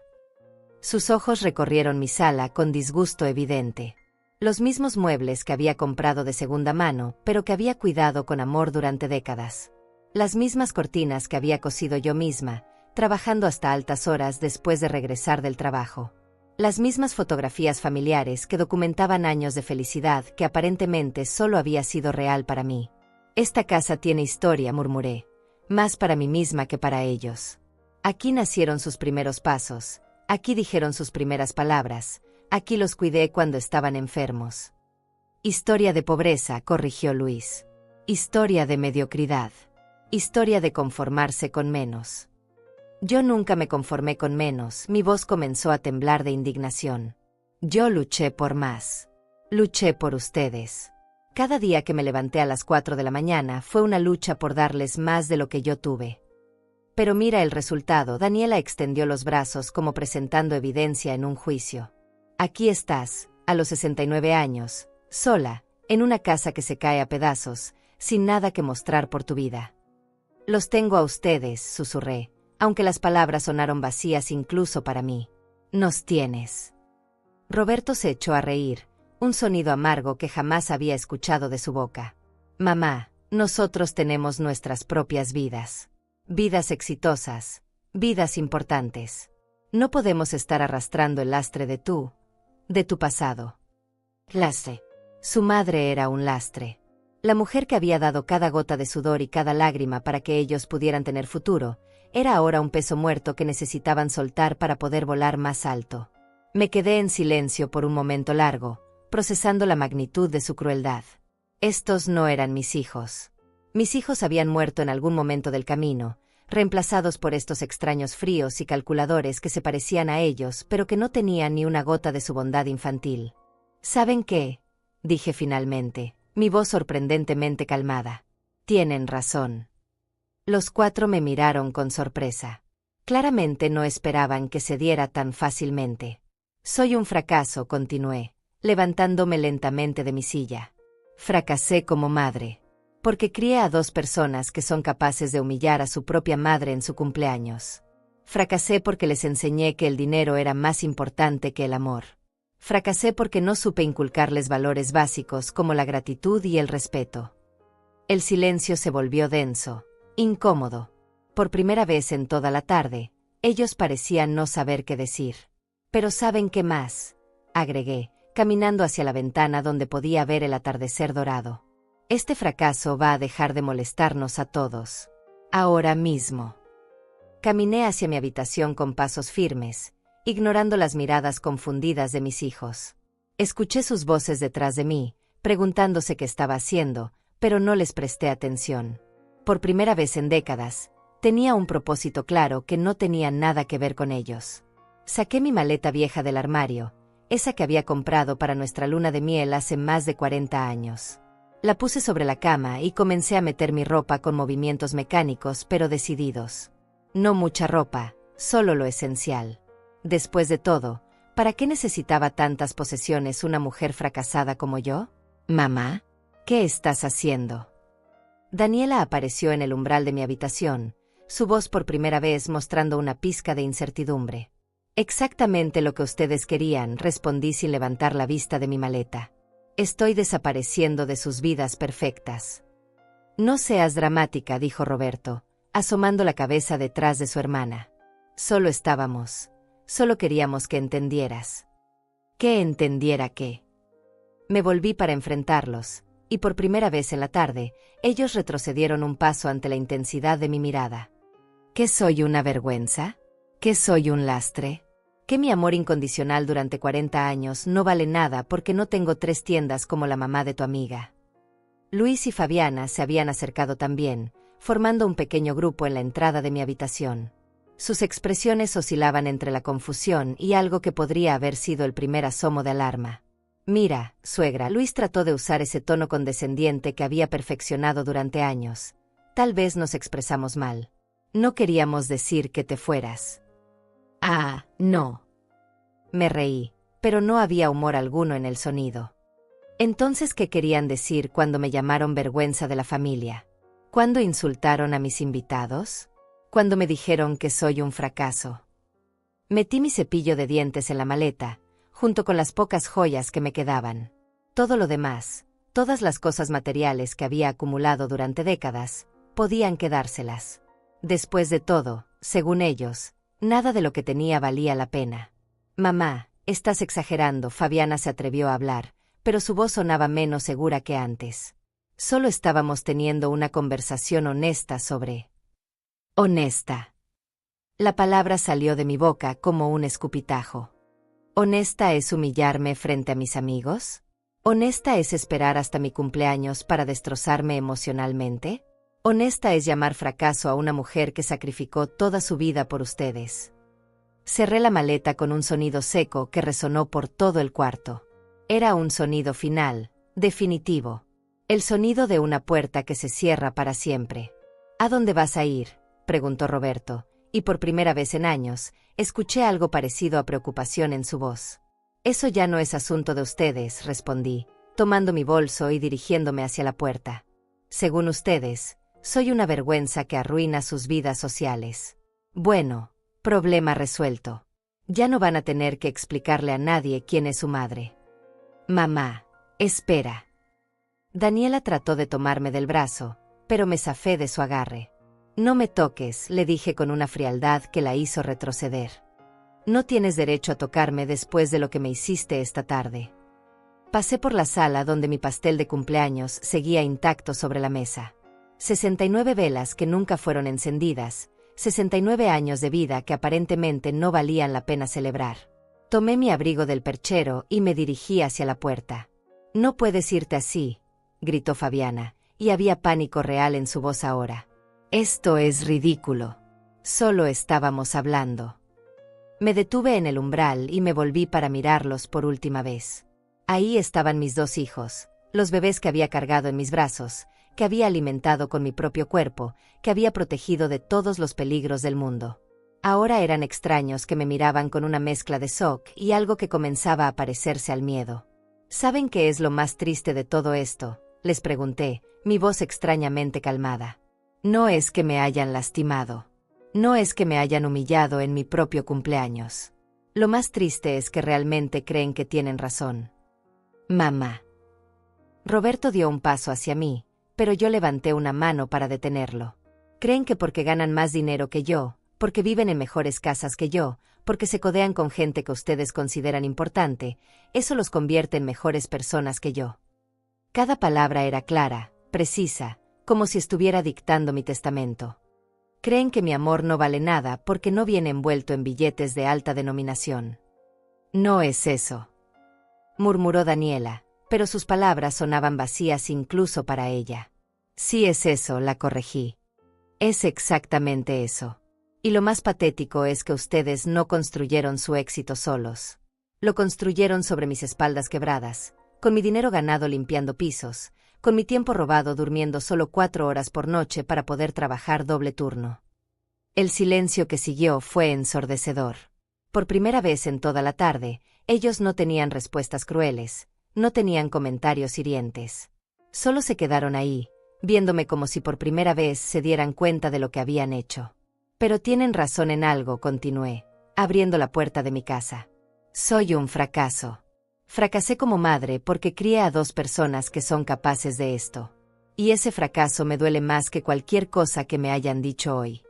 Speaker 1: Sus ojos recorrieron mi sala con disgusto evidente. Los mismos muebles que había comprado de segunda mano, pero que había cuidado con amor durante décadas. Las mismas cortinas que había cosido yo misma, trabajando hasta altas horas después de regresar del trabajo. Las mismas fotografías familiares que documentaban años de felicidad que aparentemente solo había sido real para mí. Esta casa tiene historia, murmuré, más para mí misma que para ellos. Aquí nacieron sus primeros pasos, aquí dijeron sus primeras palabras, aquí los cuidé cuando estaban enfermos. Historia de pobreza, corrigió Luis. Historia de mediocridad. Historia de conformarse con menos. Yo nunca me conformé con menos, mi voz comenzó a temblar de indignación. Yo luché por más. Luché por ustedes. Cada día que me levanté a las 4 de la mañana fue una lucha por darles más de lo que yo tuve. Pero mira el resultado, Daniela extendió los brazos como presentando evidencia en un juicio. Aquí estás, a los 69 años, sola, en una casa que se cae a pedazos, sin nada que mostrar por tu vida. Los tengo a ustedes, susurré. Aunque las palabras sonaron vacías incluso para mí. Nos tienes. Roberto se echó a reír, un sonido amargo que jamás había escuchado de su boca. Mamá, nosotros tenemos nuestras propias vidas. Vidas exitosas, vidas importantes. No podemos estar arrastrando el lastre de tu pasado. Lastre. Su madre era un lastre. La mujer que había dado cada gota de sudor y cada lágrima para que ellos pudieran tener futuro, era ahora un peso muerto que necesitaban soltar para poder volar más alto. Me quedé en silencio por un momento largo, procesando la magnitud de su crueldad. Estos no eran mis hijos. Mis hijos habían muerto en algún momento del camino, reemplazados por estos extraños fríos y calculadores que se parecían a ellos, pero que no tenían ni una gota de su bondad infantil. ¿Saben qué?, dije finalmente, mi voz sorprendentemente calmada. Tienen razón. Los 4 me miraron con sorpresa. Claramente no esperaban que se diera tan fácilmente. Soy un fracaso, continué, levantándome lentamente de mi silla. Fracasé como madre. Porque crié a 2 personas que son capaces de humillar a su propia madre en su cumpleaños. Fracasé porque les enseñé que el dinero era más importante que el amor. Fracasé porque no supe inculcarles valores básicos como la gratitud y el respeto. El silencio se volvió denso. Incómodo. Por primera vez en toda la tarde, Ellos parecían no saber qué decir. Pero ¿saben qué más?, agregué, caminando hacia la ventana donde podía ver el atardecer dorado. Este fracaso va a dejar de molestarnos a todos. Ahora mismo. Caminé hacia mi habitación con pasos firmes, ignorando las miradas confundidas de mis hijos. Escuché sus voces detrás de mí, preguntándose qué estaba haciendo, pero no les presté atención. Por primera vez en décadas, tenía un propósito claro que no tenía nada que ver con ellos. Saqué mi maleta vieja del armario, esa que había comprado para nuestra luna de miel hace más de 40 años. La puse sobre la cama y comencé a meter mi ropa con movimientos mecánicos pero decididos. No mucha ropa, solo lo esencial. Después de todo, ¿para qué necesitaba tantas posesiones una mujer fracasada como yo? Mamá, ¿qué estás haciendo? Daniela apareció en el umbral de mi habitación, su voz por primera vez mostrando una pizca de incertidumbre. Exactamente lo que ustedes querían, respondí sin levantar la vista de mi maleta. Estoy desapareciendo de sus vidas perfectas. No seas dramática, dijo Roberto, asomando la cabeza detrás de su hermana. Solo queríamos que entendieras. ¿Que entendiera qué? Me volví para enfrentarlos, y por primera vez en la tarde, ellos retrocedieron un paso ante la intensidad de mi mirada. ¿Que soy una vergüenza? ¿Que soy un lastre? ¿Que mi amor incondicional durante 40 años no vale nada porque no tengo 3 tiendas como la mamá de tu amiga? Luis y Fabiana se habían acercado también, formando un pequeño grupo en la entrada de mi habitación. Sus expresiones oscilaban entre la confusión y algo que podría haber sido el primer asomo de alarma. Mira, suegra, Luis trató de usar ese tono condescendiente que había perfeccionado durante años. Tal vez nos expresamos mal. No queríamos decir que te fueras. Ah, no. Me reí, pero no había humor alguno en el sonido. Entonces, ¿qué querían decir cuando me llamaron vergüenza de la familia? ¿Cuándo insultaron a mis invitados? ¿Cuándo me dijeron que soy un fracaso? Metí mi cepillo de dientes en la maleta, junto con las pocas joyas que me quedaban. Todo lo demás, todas las cosas materiales que había acumulado durante décadas, podían quedárselas. Después de todo, según ellos, nada de lo que tenía valía la pena. Mamá, estás exagerando, Fabiana se atrevió a hablar, pero su voz sonaba menos segura que antes. Solo estábamos teniendo una conversación honesta sobre... Honesta. La palabra salió de mi boca como un escupitajo. ¿Honesta es humillarme frente a mis amigos? ¿Honesta es esperar hasta mi cumpleaños para destrozarme emocionalmente? ¿Honesta es llamar fracaso a una mujer que sacrificó toda su vida por ustedes? Cerré la maleta con un sonido seco que resonó por todo el cuarto. Era un sonido final, definitivo. El sonido de una puerta que se cierra para siempre. ¿A dónde vas a ir?, preguntó Roberto, y por primera vez en años, escuché algo parecido a preocupación en su voz. Eso ya no es asunto de ustedes, respondí, tomando mi bolso y dirigiéndome hacia la puerta. Según ustedes, soy una vergüenza que arruina sus vidas sociales. Bueno, problema resuelto. Ya no van a tener que explicarle a nadie quién es su madre. Mamá, espera. Daniela trató de tomarme del brazo, pero me zafé de su agarre. No me toques, le dije con una frialdad que la hizo retroceder. No tienes derecho a tocarme después de lo que me hiciste esta tarde. Pasé por la sala donde mi pastel de cumpleaños seguía intacto sobre la mesa. 69 velas que nunca fueron encendidas, 69 años de vida que aparentemente no valían la pena celebrar. Tomé mi abrigo del perchero y me dirigí hacia la puerta. No puedes irte así, gritó Fabiana, y había pánico real en su voz ahora. Esto es ridículo. Solo estábamos hablando. Me detuve en el umbral y me volví para mirarlos por última vez. Ahí estaban mis 2 hijos, los bebés que había cargado en mis brazos, que había alimentado con mi propio cuerpo, que había protegido de todos los peligros del mundo. Ahora eran extraños que me miraban con una mezcla de shock y algo que comenzaba a parecerse al miedo. ¿Saben qué es lo más triste de todo esto?, les pregunté, mi voz extrañamente calmada. No es que me hayan lastimado. No es que me hayan humillado en mi propio cumpleaños. Lo más triste es que realmente creen que tienen razón. Mamá. Roberto dio un paso hacia mí, pero yo levanté una mano para detenerlo. Creen que porque ganan más dinero que yo, porque viven en mejores casas que yo, porque se codean con gente que ustedes consideran importante, eso los convierte en mejores personas que yo. Cada palabra era clara, precisa, como si estuviera dictando mi testamento. Creen que mi amor no vale nada porque no viene envuelto en billetes de alta denominación. No es eso, murmuró Daniela, pero sus palabras sonaban vacías incluso para ella. Sí es eso, la corregí. Es exactamente eso. Y lo más patético es que ustedes no construyeron su éxito solos. Lo construyeron sobre mis espaldas quebradas, con mi dinero ganado limpiando pisos, con mi tiempo robado durmiendo solo 4 horas por noche para poder trabajar doble turno. El silencio que siguió fue ensordecedor. Por primera vez en toda la tarde, ellos no tenían respuestas crueles, no tenían comentarios hirientes. Solo se quedaron ahí, viéndome como si por primera vez se dieran cuenta de lo que habían hecho. Pero tienen razón en algo, continué, abriendo la puerta de mi casa. Soy un fracaso. Fracasé como madre porque crié a 2 personas que son capaces de esto. Y ese fracaso me duele más que cualquier cosa que me hayan dicho hoy.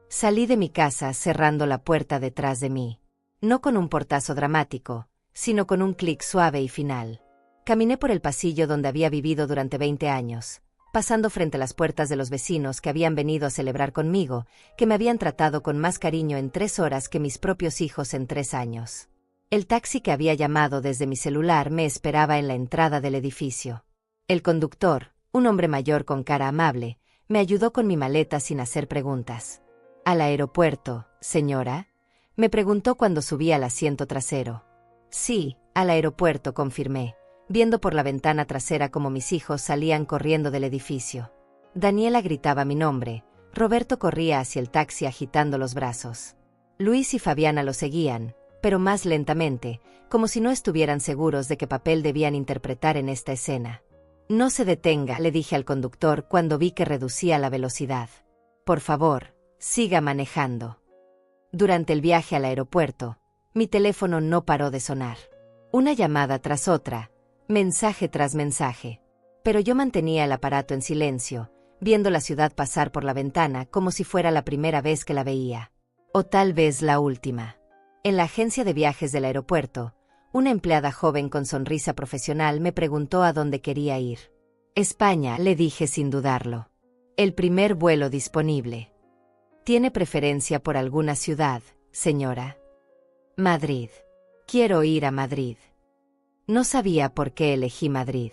Speaker 1: Salí de mi casa cerrando la puerta detrás de mí. No con un portazo dramático, sino con un clic suave y final. Caminé por el pasillo donde había vivido durante 20 años. Pasando frente a las puertas de los vecinos que habían venido a celebrar conmigo, que me habían tratado con más cariño en 3 horas que mis propios hijos en 3 años. El taxi que había llamado desde mi celular me esperaba en la entrada del edificio. El conductor, un hombre mayor con cara amable, me ayudó con mi maleta sin hacer preguntas. «¿Al aeropuerto, señora?», me preguntó cuando subí al asiento trasero. «Sí, al aeropuerto», confirmé, viendo por la ventana trasera cómo mis hijos salían corriendo del edificio. Daniela gritaba mi nombre, Roberto corría hacia el taxi agitando los brazos. Luis y Fabiana lo seguían, pero más lentamente, como si no estuvieran seguros de qué papel debían interpretar en esta escena. «No se detenga», le dije al conductor cuando vi que reducía la velocidad. «Por favor, siga manejando». Durante el viaje al aeropuerto, mi teléfono no paró de sonar. Una llamada tras otra, mensaje tras mensaje. Pero yo mantenía el aparato en silencio, viendo la ciudad pasar por la ventana como si fuera la primera vez que la veía. O tal vez la última. En la agencia de viajes del aeropuerto, una empleada joven con sonrisa profesional me preguntó a dónde quería ir. «España», le dije sin dudarlo. «El primer vuelo disponible». «¿Tiene preferencia por alguna ciudad, señora?» «Madrid. Quiero ir a Madrid». No sabía por qué elegí Madrid.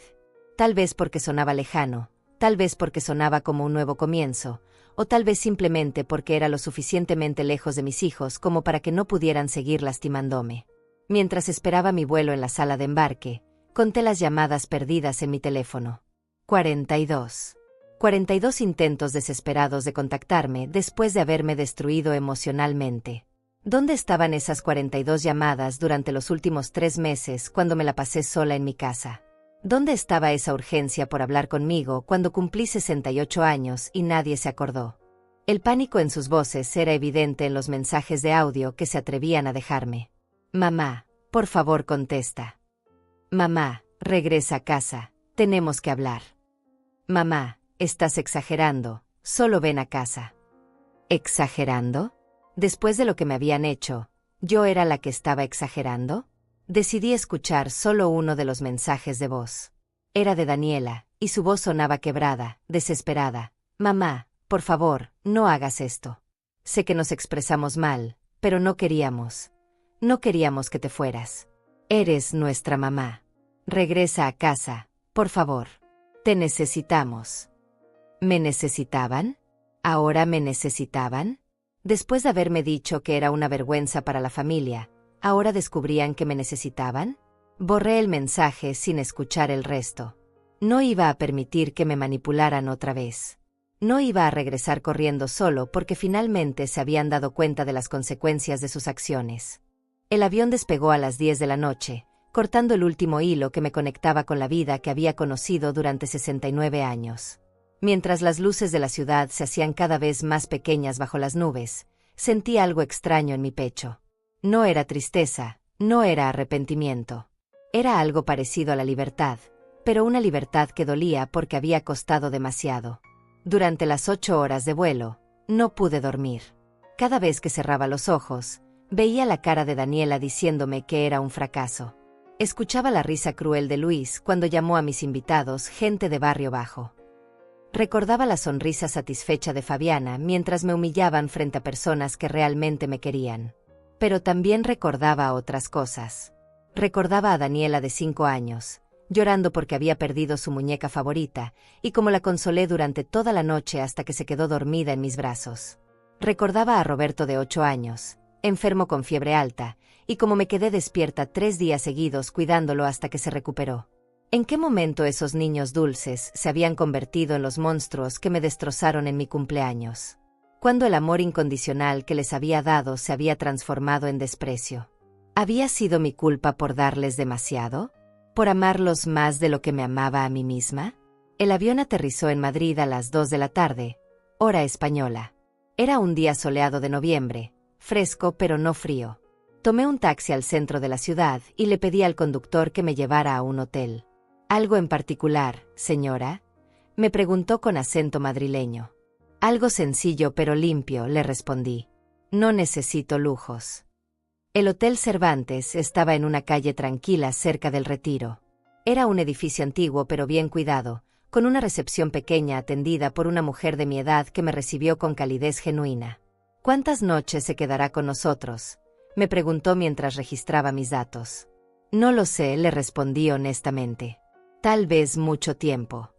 Speaker 1: Tal vez porque sonaba lejano, tal vez porque sonaba como un nuevo comienzo, o tal vez simplemente porque era lo suficientemente lejos de mis hijos como para que no pudieran seguir lastimándome. Mientras esperaba mi vuelo en la sala de embarque, conté las llamadas perdidas en mi teléfono. 42. 42 intentos desesperados de contactarme después de haberme destruido emocionalmente. ¿Dónde estaban esas 42 llamadas durante los últimos 3 meses cuando me la pasé sola en mi casa? ¿Dónde estaba esa urgencia por hablar conmigo cuando cumplí 68 años y nadie se acordó? El pánico en sus voces era evidente en los mensajes de audio que se atrevían a dejarme. «Mamá, por favor contesta». «Mamá, regresa a casa, tenemos que hablar». «Mamá, estás exagerando, solo ven a casa». ¿Exagerando? Después de lo que me habían hecho, ¿yo era la que estaba exagerando? Decidí escuchar solo uno de los mensajes de voz. Era de Daniela, y su voz sonaba quebrada, desesperada. «Mamá, por favor, no hagas esto. Sé que nos expresamos mal, pero no queríamos. No queríamos que te fueras. Eres nuestra mamá. Regresa a casa, por favor. Te necesitamos». ¿Me necesitaban? ¿Ahora me necesitaban? Después de haberme dicho que era una vergüenza para la familia, ¿ahora descubrían que me necesitaban? Borré el mensaje sin escuchar el resto. No iba a permitir que me manipularan otra vez. No iba a regresar corriendo solo porque finalmente se habían dado cuenta de las consecuencias de sus acciones. El avión despegó a las 10 de la noche, cortando el último hilo que me conectaba con la vida que había conocido durante 69 años. Mientras las luces de la ciudad se hacían cada vez más pequeñas bajo las nubes, sentí algo extraño en mi pecho. No era tristeza, no era arrepentimiento. Era algo parecido a la libertad, pero una libertad que dolía porque había costado demasiado. Durante las 8 horas de vuelo, no pude dormir. Cada vez que cerraba los ojos, veía la cara de Daniela diciéndome que era un fracaso. Escuchaba la risa cruel de Luis cuando llamó a mis invitados, gente de barrio bajo. Recordaba la sonrisa satisfecha de Fabiana mientras me humillaban frente a personas que realmente me querían. Pero también recordaba otras cosas. Recordaba a Daniela de 5 años, llorando porque había perdido su muñeca favorita, y cómo la consolé durante toda la noche hasta que se quedó dormida en mis brazos. Recordaba a Roberto de 8 años, enfermo con fiebre alta, y cómo me quedé despierta 3 días seguidos cuidándolo hasta que se recuperó. ¿En qué momento esos niños dulces se habían convertido en los monstruos que me destrozaron en mi cumpleaños? ¿Cuándo el amor incondicional que les había dado se había transformado en desprecio? ¿Había sido mi culpa por darles demasiado? ¿Por amarlos más de lo que me amaba a mí misma? El avión aterrizó en Madrid a las 2 de la tarde, hora española. Era un día soleado de noviembre, fresco pero no frío. Tomé un taxi al centro de la ciudad y le pedí al conductor que me llevara a un hotel. ¿Algo en particular, señora?, me preguntó con acento madrileño. Algo sencillo pero limpio, le respondí. No necesito lujos. El Hotel Cervantes estaba en una calle tranquila cerca del Retiro. Era un edificio antiguo pero bien cuidado, con una recepción pequeña atendida por una mujer de mi edad que me recibió con calidez genuina. ¿Cuántas noches se quedará con nosotros?, me preguntó mientras registraba mis datos. No lo sé, le respondí honestamente. Tal vez mucho tiempo.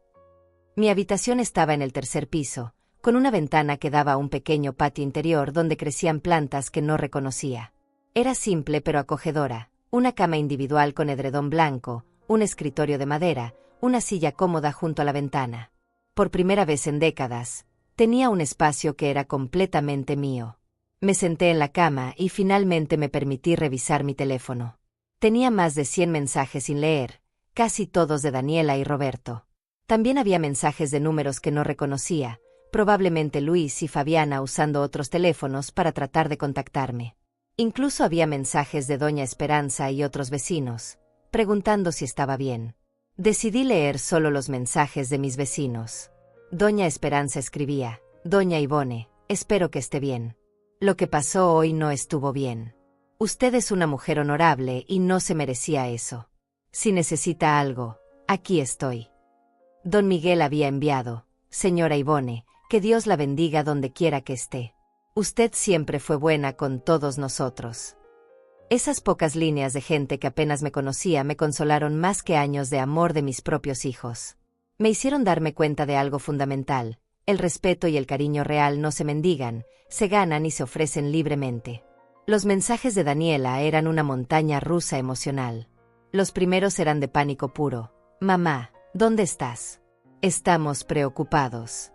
Speaker 1: Mi habitación estaba en el tercer piso, con una ventana que daba a un pequeño patio interior donde crecían plantas que no reconocía. Era simple pero acogedora, una cama individual con edredón blanco, un escritorio de madera, una silla cómoda junto a la ventana. Por primera vez en décadas, tenía un espacio que era completamente mío. Me senté en la cama y finalmente me permití revisar mi teléfono. Tenía más de 100 mensajes sin leer, casi todos de Daniela y Roberto. También había mensajes de números que no reconocía, probablemente Luis y Fabiana usando otros teléfonos para tratar de contactarme. Incluso había mensajes de Doña Esperanza y otros vecinos, preguntando si estaba bien. Decidí leer solo los mensajes de mis vecinos. Doña Esperanza escribía: Doña Ivone, espero que esté bien. Lo que pasó hoy no estuvo bien. Usted es una mujer honorable y no se merecía eso. Si necesita algo, aquí estoy. Don Miguel había enviado: Señora Ivone, que Dios la bendiga donde quiera que esté. Usted siempre fue buena con todos nosotros. Esas pocas líneas de gente que apenas me conocía me consolaron más que años de amor de mis propios hijos. Me hicieron darme cuenta de algo fundamental: el respeto y el cariño real no se mendigan, se ganan y se ofrecen libremente. Los mensajes de Daniela eran una montaña rusa emocional. Los primeros eran de pánico puro. Mamá, ¿dónde estás? Estamos preocupados.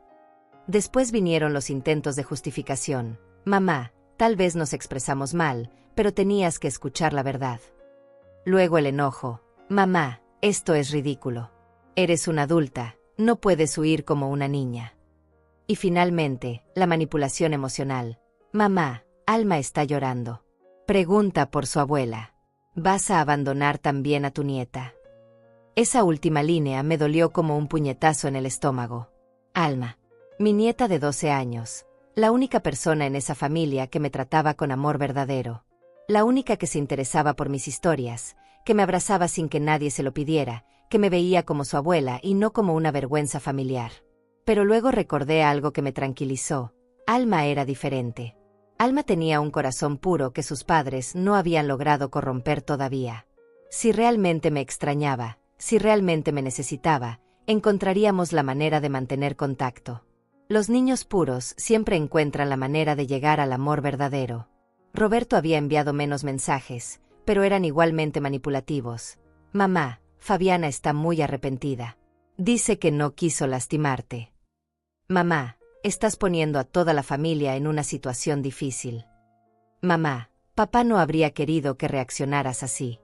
Speaker 1: Después vinieron los intentos de justificación. Mamá, tal vez nos expresamos mal, pero tenías que escuchar la verdad. Luego el enojo. Mamá, esto es ridículo. Eres una adulta, no puedes huir como una niña. Y finalmente, la manipulación emocional. Mamá, Alma está llorando. Pregunta por su abuela. ¿Vas a abandonar también a tu nieta? Esa última línea me dolió como un puñetazo en el estómago. Alma, mi nieta de 12 años, la única persona en esa familia que me trataba con amor verdadero. La única que se interesaba por mis historias, que me abrazaba sin que nadie se lo pidiera, que me veía como su abuela y no como una vergüenza familiar. Pero luego recordé algo que me tranquilizó. Alma era diferente. Alma tenía un corazón puro que sus padres no habían logrado corromper todavía. Si realmente me extrañaba, si realmente me necesitaba, encontraríamos la manera de mantener contacto. Los niños puros siempre encuentran la manera de llegar al amor verdadero. Roberto había enviado menos mensajes, pero eran igualmente manipulativos. Mamá, Fabiana está muy arrepentida. Dice que no quiso lastimarte. Mamá, estás poniendo a toda la familia en una situación difícil. Mamá, papá no habría querido que reaccionaras así.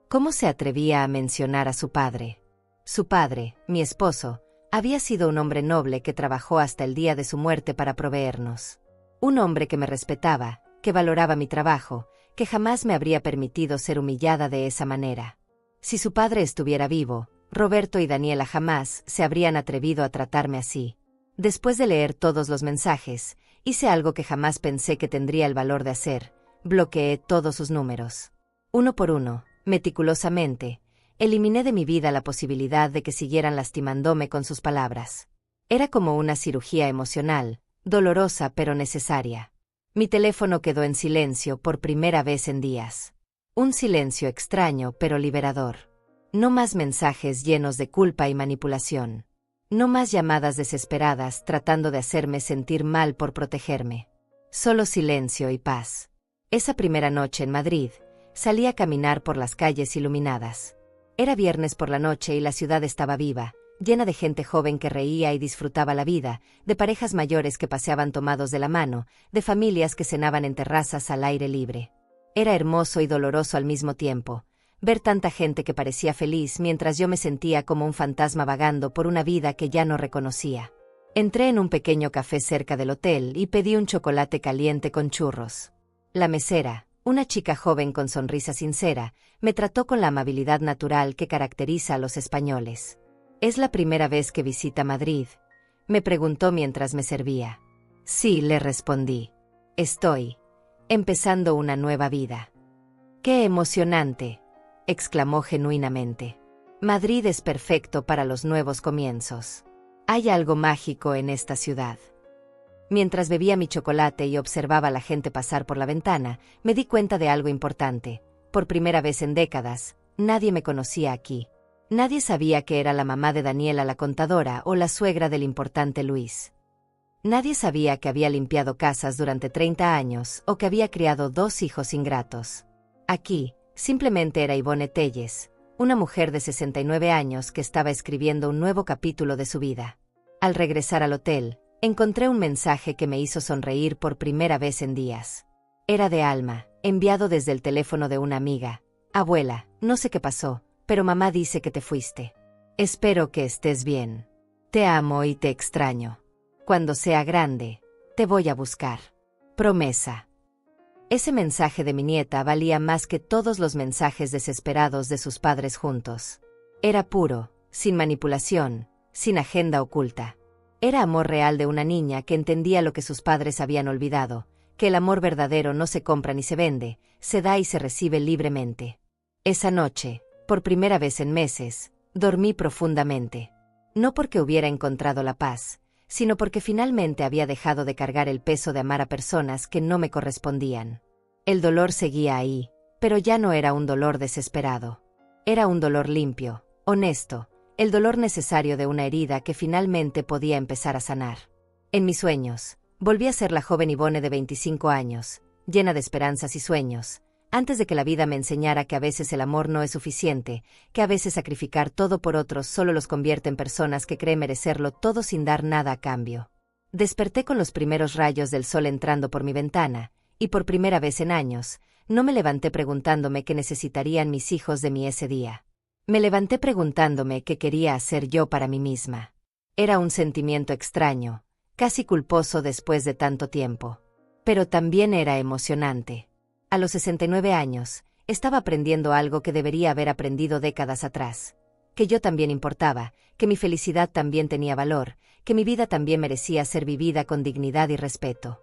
Speaker 1: ¿Cómo se atrevía a mencionar a su padre? Su padre, mi esposo, había sido un hombre noble que trabajó hasta el día de su muerte para proveernos. Un hombre que me respetaba, que valoraba mi trabajo, que jamás me habría permitido ser humillada de esa manera. Si su padre estuviera vivo, Roberto y Daniela jamás se habrían atrevido a tratarme así. Después de leer todos los mensajes, hice algo que jamás pensé que tendría el valor de hacer: bloqueé todos sus números. Uno por uno, meticulosamente, eliminé de mi vida la posibilidad de que siguieran lastimándome con sus palabras. Era como una cirugía emocional, dolorosa pero necesaria. Mi teléfono quedó en silencio por primera vez en días. Un silencio extraño pero liberador. No más mensajes llenos de culpa y manipulación. No más llamadas desesperadas tratando de hacerme sentir mal por protegerme. Solo silencio y paz. Esa primera noche en Madrid, salí a caminar por las calles iluminadas. Era viernes por la noche y la ciudad estaba viva, llena de gente joven que reía y disfrutaba la vida, de parejas mayores que paseaban tomados de la mano, de familias que cenaban en terrazas al aire libre. Era hermoso y doloroso al mismo tiempo, ver tanta gente que parecía feliz mientras yo me sentía como un fantasma vagando por una vida que ya no reconocía. Entré en un pequeño café cerca del hotel y pedí un chocolate caliente con churros. La mesera, una chica joven con sonrisa sincera, me trató con la amabilidad natural que caracteriza a los españoles. «¿Es la primera vez que visita Madrid?», me preguntó mientras me servía. «Sí», le respondí. «Estoy empezando una nueva vida». «¡Qué emocionante!», exclamó genuinamente. «Madrid es perfecto para los nuevos comienzos. Hay algo mágico en esta ciudad». Mientras bebía mi chocolate y observaba a la gente pasar por la ventana, me di cuenta de algo importante. Por primera vez en décadas, nadie me conocía aquí. Nadie sabía que era la mamá de Daniela la contadora o la suegra del importante Luis. Nadie sabía que había limpiado casas durante 30 años o que había criado 2 hijos ingratos. Aquí, simplemente era Ivonne Telles, una mujer de 69 años que estaba escribiendo un nuevo capítulo de su vida. Al regresar al hotel, encontré un mensaje que me hizo sonreír por primera vez en días. Era de Alma, enviado desde el teléfono de una amiga. «Abuela, no sé qué pasó, pero mamá dice que te fuiste. Espero que estés bien. Te amo y te extraño. Cuando sea grande, te voy a buscar. Promesa». Ese mensaje de mi nieta valía más que todos los mensajes desesperados de sus padres juntos. Era puro, sin manipulación, sin agenda oculta. Era amor real de una niña que entendía lo que sus padres habían olvidado, que el amor verdadero no se compra ni se vende, se da y se recibe libremente. Esa noche, por primera vez en meses, dormí profundamente. No porque hubiera encontrado la paz, sino porque finalmente había dejado de cargar el peso de amar a personas que no me correspondían. El dolor seguía ahí, pero ya no era un dolor desesperado. Era un dolor limpio, honesto, el dolor necesario de una herida que finalmente podía empezar a sanar. En mis sueños, volví a ser la joven Ivonne de 25 años, llena de esperanzas y sueños, antes de que la vida me enseñara que a veces el amor no es suficiente, que a veces sacrificar todo por otros solo los convierte en personas que creen merecerlo todo sin dar nada a cambio. Desperté con los primeros rayos del sol entrando por mi ventana, y por primera vez en años, no me levanté preguntándome qué necesitarían mis hijos de mí ese día. Me levanté preguntándome qué quería hacer yo para mí misma. Era un sentimiento extraño, casi culposo después de tanto tiempo. Pero también era emocionante. A los 69 años, estaba aprendiendo algo que debería haber aprendido décadas atrás. Que yo también importaba, que mi felicidad también tenía valor, que mi vida también merecía ser vivida con dignidad y respeto.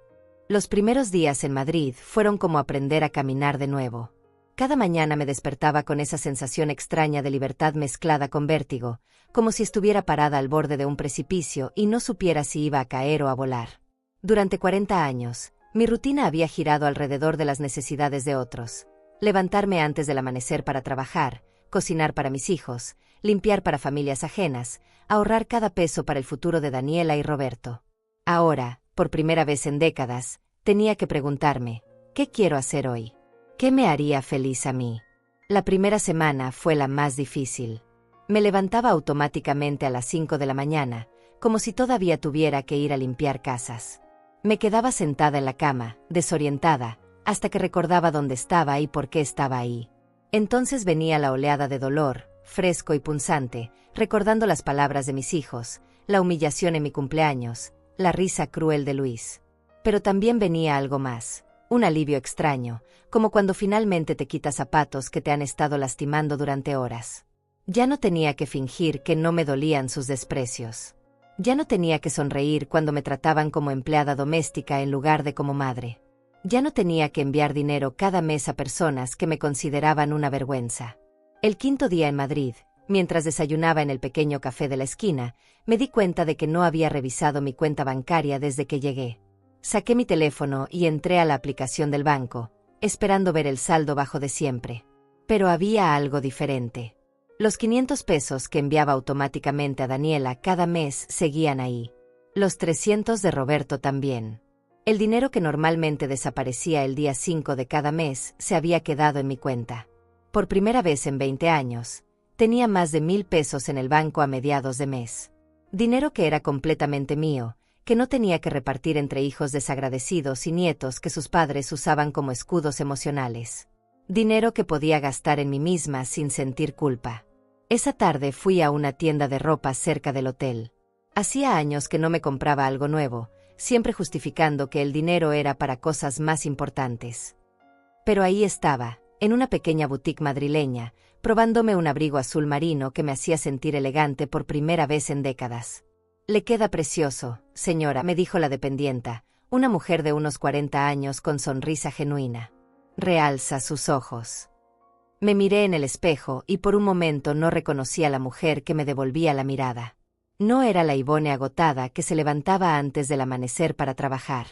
Speaker 1: Los primeros días en Madrid fueron como aprender a caminar de nuevo. Cada mañana me despertaba con esa sensación extraña de libertad mezclada con vértigo, como si estuviera parada al borde de un precipicio y no supiera si iba a caer o a volar. Durante 40 años, mi rutina había girado alrededor de las necesidades de otros. Levantarme antes del amanecer para trabajar, cocinar para mis hijos, limpiar para familias ajenas, ahorrar cada peso para el futuro de Daniela y Roberto. Ahora, por primera vez en décadas, tenía que preguntarme, ¿qué quiero hacer hoy? ¿Qué me haría feliz a mí? La primera semana fue la más difícil. Me levantaba automáticamente a las 5 de la mañana, como si todavía tuviera que ir a limpiar casas. Me quedaba sentada en la cama, desorientada, hasta que recordaba dónde estaba y por qué estaba ahí. Entonces venía la oleada de dolor, fresco y punzante, recordando las palabras de mis hijos, la humillación en mi cumpleaños, la risa cruel de Luis. Pero también venía algo más. Un alivio extraño, como cuando finalmente te quitas zapatos que te han estado lastimando durante horas. Ya no tenía que fingir que no me dolían sus desprecios. Ya no tenía que sonreír cuando me trataban como empleada doméstica en lugar de como madre. Ya no tenía que enviar dinero cada mes a personas que me consideraban una vergüenza. El quinto día en Madrid, mientras desayunaba en el pequeño café de la esquina, me di cuenta de que no había revisado mi cuenta bancaria desde que llegué. Saqué mi teléfono y entré a la aplicación del banco, esperando ver el saldo bajo de siempre. Pero había algo diferente. Los 500 pesos que enviaba automáticamente a Daniela cada mes seguían ahí. Los 300 de Roberto también. El dinero que normalmente desaparecía el día 5 de cada mes se había quedado en mi cuenta. Por primera vez en 20 años, tenía más de 1,000 pesos en el banco a mediados de mes. Dinero que era completamente mío, que no tenía que repartir entre hijos desagradecidos y nietos que sus padres usaban como escudos emocionales. Dinero que podía gastar en mí misma sin sentir culpa. Esa tarde fui a una tienda de ropa cerca del hotel. Hacía años que no me compraba algo nuevo, siempre justificando que el dinero era para cosas más importantes. Pero ahí estaba, en una pequeña boutique madrileña, probándome un abrigo azul marino que me hacía sentir elegante por primera vez en décadas. «Le queda precioso, señora», me dijo la dependienta, una mujer de unos 40 años con sonrisa genuina. «Realza sus ojos». Me miré en el espejo y por un momento no reconocí a la mujer que me devolvía la mirada. No era la Ivone agotada que se levantaba antes del amanecer para trabajar.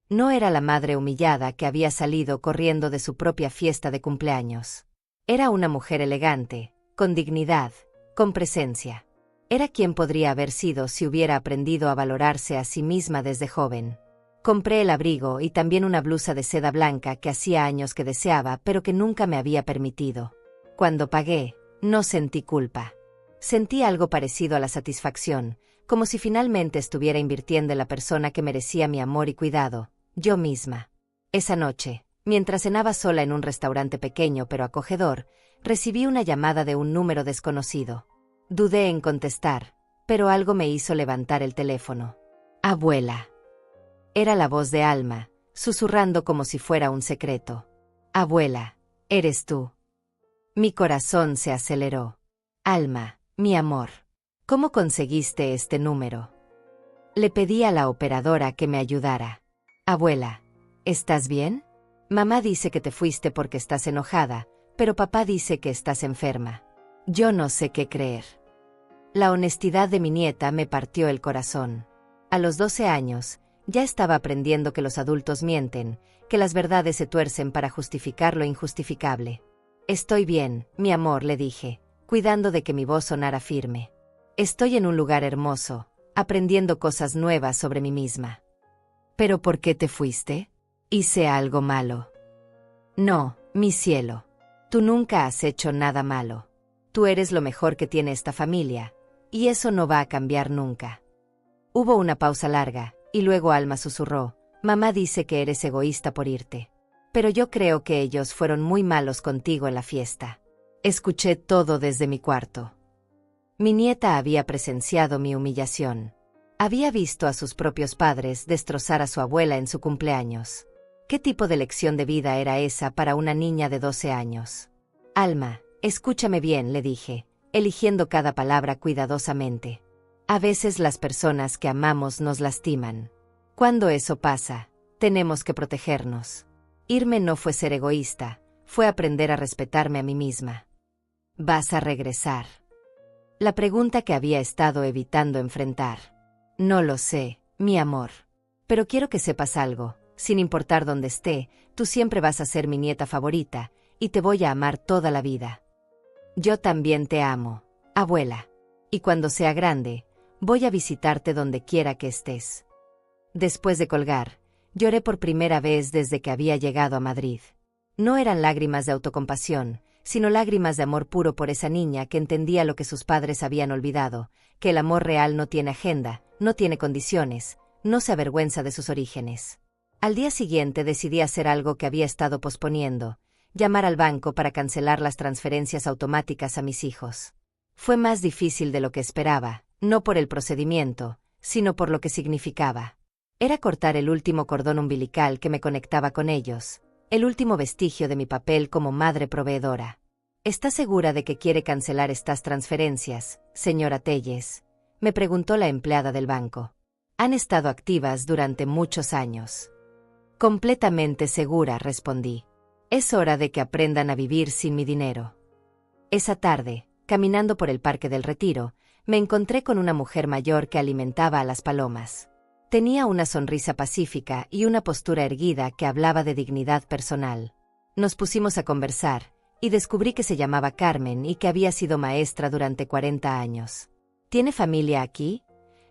Speaker 1: No era la madre humillada que había salido corriendo de su propia fiesta de cumpleaños. Era una mujer elegante, con dignidad, con presencia. Era quien podría haber sido si hubiera aprendido a valorarse a sí misma desde joven. Compré el abrigo y también una blusa de seda blanca que hacía años que deseaba pero que nunca me había permitido. Cuando pagué, no sentí culpa. Sentí algo parecido a la satisfacción, como si finalmente estuviera invirtiendo en la persona que merecía mi amor y cuidado, yo misma. Esa noche, mientras cenaba sola en un restaurante pequeño pero acogedor, recibí una llamada de un número desconocido. Dudé en contestar, pero algo me hizo levantar el teléfono. «Abuela». Era la voz de Alma, susurrando como si fuera un secreto. «Abuela, ¿eres tú?» Mi corazón se aceleró. «Alma, mi amor, ¿cómo conseguiste este número?» Le pedí a la operadora que me ayudara. «Abuela, ¿estás bien? Mamá dice que te fuiste porque estás enojada, pero papá dice que estás enferma. Yo no sé qué creer». La honestidad de mi nieta me partió el corazón. A los 12 años, ya estaba aprendiendo que los adultos mienten, que las verdades se tuercen para justificar lo injustificable. «Estoy bien, mi amor», le dije, cuidando de que mi voz sonara firme. «Estoy en un lugar hermoso, aprendiendo cosas nuevas sobre mí misma». «¿Pero por qué te fuiste? ¿Hice algo malo?» «No, mi cielo. Tú nunca has hecho nada malo. Tú eres lo mejor que tiene esta familia, y eso no va a cambiar nunca». Hubo una pausa larga, y luego Alma susurró: «Mamá dice que eres egoísta por irte. Pero yo creo que ellos fueron muy malos contigo en la fiesta». Escuché todo desde mi cuarto. Mi nieta había presenciado mi humillación. Había visto a sus propios padres destrozar a su abuela en su cumpleaños. ¿Qué tipo de lección de vida era esa para una niña de 12 años? «Alma, escúchame bien», le dije, eligiendo cada palabra cuidadosamente. «A veces las personas que amamos nos lastiman. Cuando eso pasa, tenemos que protegernos. Irme no fue ser egoísta, fue aprender a respetarme a mí misma». «¿Vas a regresar?». La pregunta que había estado evitando enfrentar. «No lo sé, mi amor. Pero quiero que sepas algo, sin importar dónde esté, tú siempre vas a ser mi nieta favorita, y te voy a amar toda la vida». «Yo también te amo, abuela. Y cuando sea grande, voy a visitarte donde quiera que estés». Después de colgar, lloré por primera vez desde que había llegado a Madrid. No eran lágrimas de autocompasión, sino lágrimas de amor puro por esa niña que entendía lo que sus padres habían olvidado, que el amor real no tiene agenda, no tiene condiciones, no se avergüenza de sus orígenes. Al día siguiente decidí hacer algo que había estado posponiendo: llamar al banco para cancelar las transferencias automáticas a mis hijos. Fue más difícil de lo que esperaba, no por el procedimiento, sino por lo que significaba. Era cortar el último cordón umbilical que me conectaba con ellos, el último vestigio de mi papel como madre proveedora. «¿Está segura de que quiere cancelar estas transferencias, señora Telles?», me preguntó la empleada del banco. Han estado activas durante muchos años. Completamente segura, respondí. Es hora de que aprendan a vivir sin mi dinero. Esa tarde, caminando por el Parque del Retiro, me encontré con una mujer mayor que alimentaba a las palomas. Tenía una sonrisa pacífica y una postura erguida que hablaba de dignidad personal. Nos pusimos a conversar, y descubrí que se llamaba Carmen y que había sido maestra durante 40 años. ¿Tiene familia aquí?,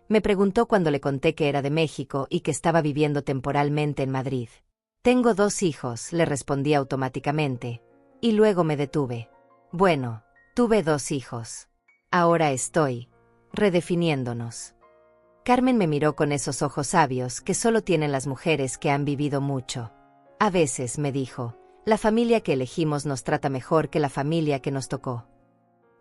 Speaker 1: me preguntó cuando le conté que era de México y que estaba viviendo temporalmente en Madrid. Tengo 2 hijos, le respondí automáticamente, y luego me detuve. Bueno, tuve 2 hijos. Ahora estoy redefiniéndonos. Carmen me miró con esos ojos sabios que solo tienen las mujeres que han vivido mucho. A veces, me dijo, la familia que elegimos nos trata mejor que la familia que nos tocó.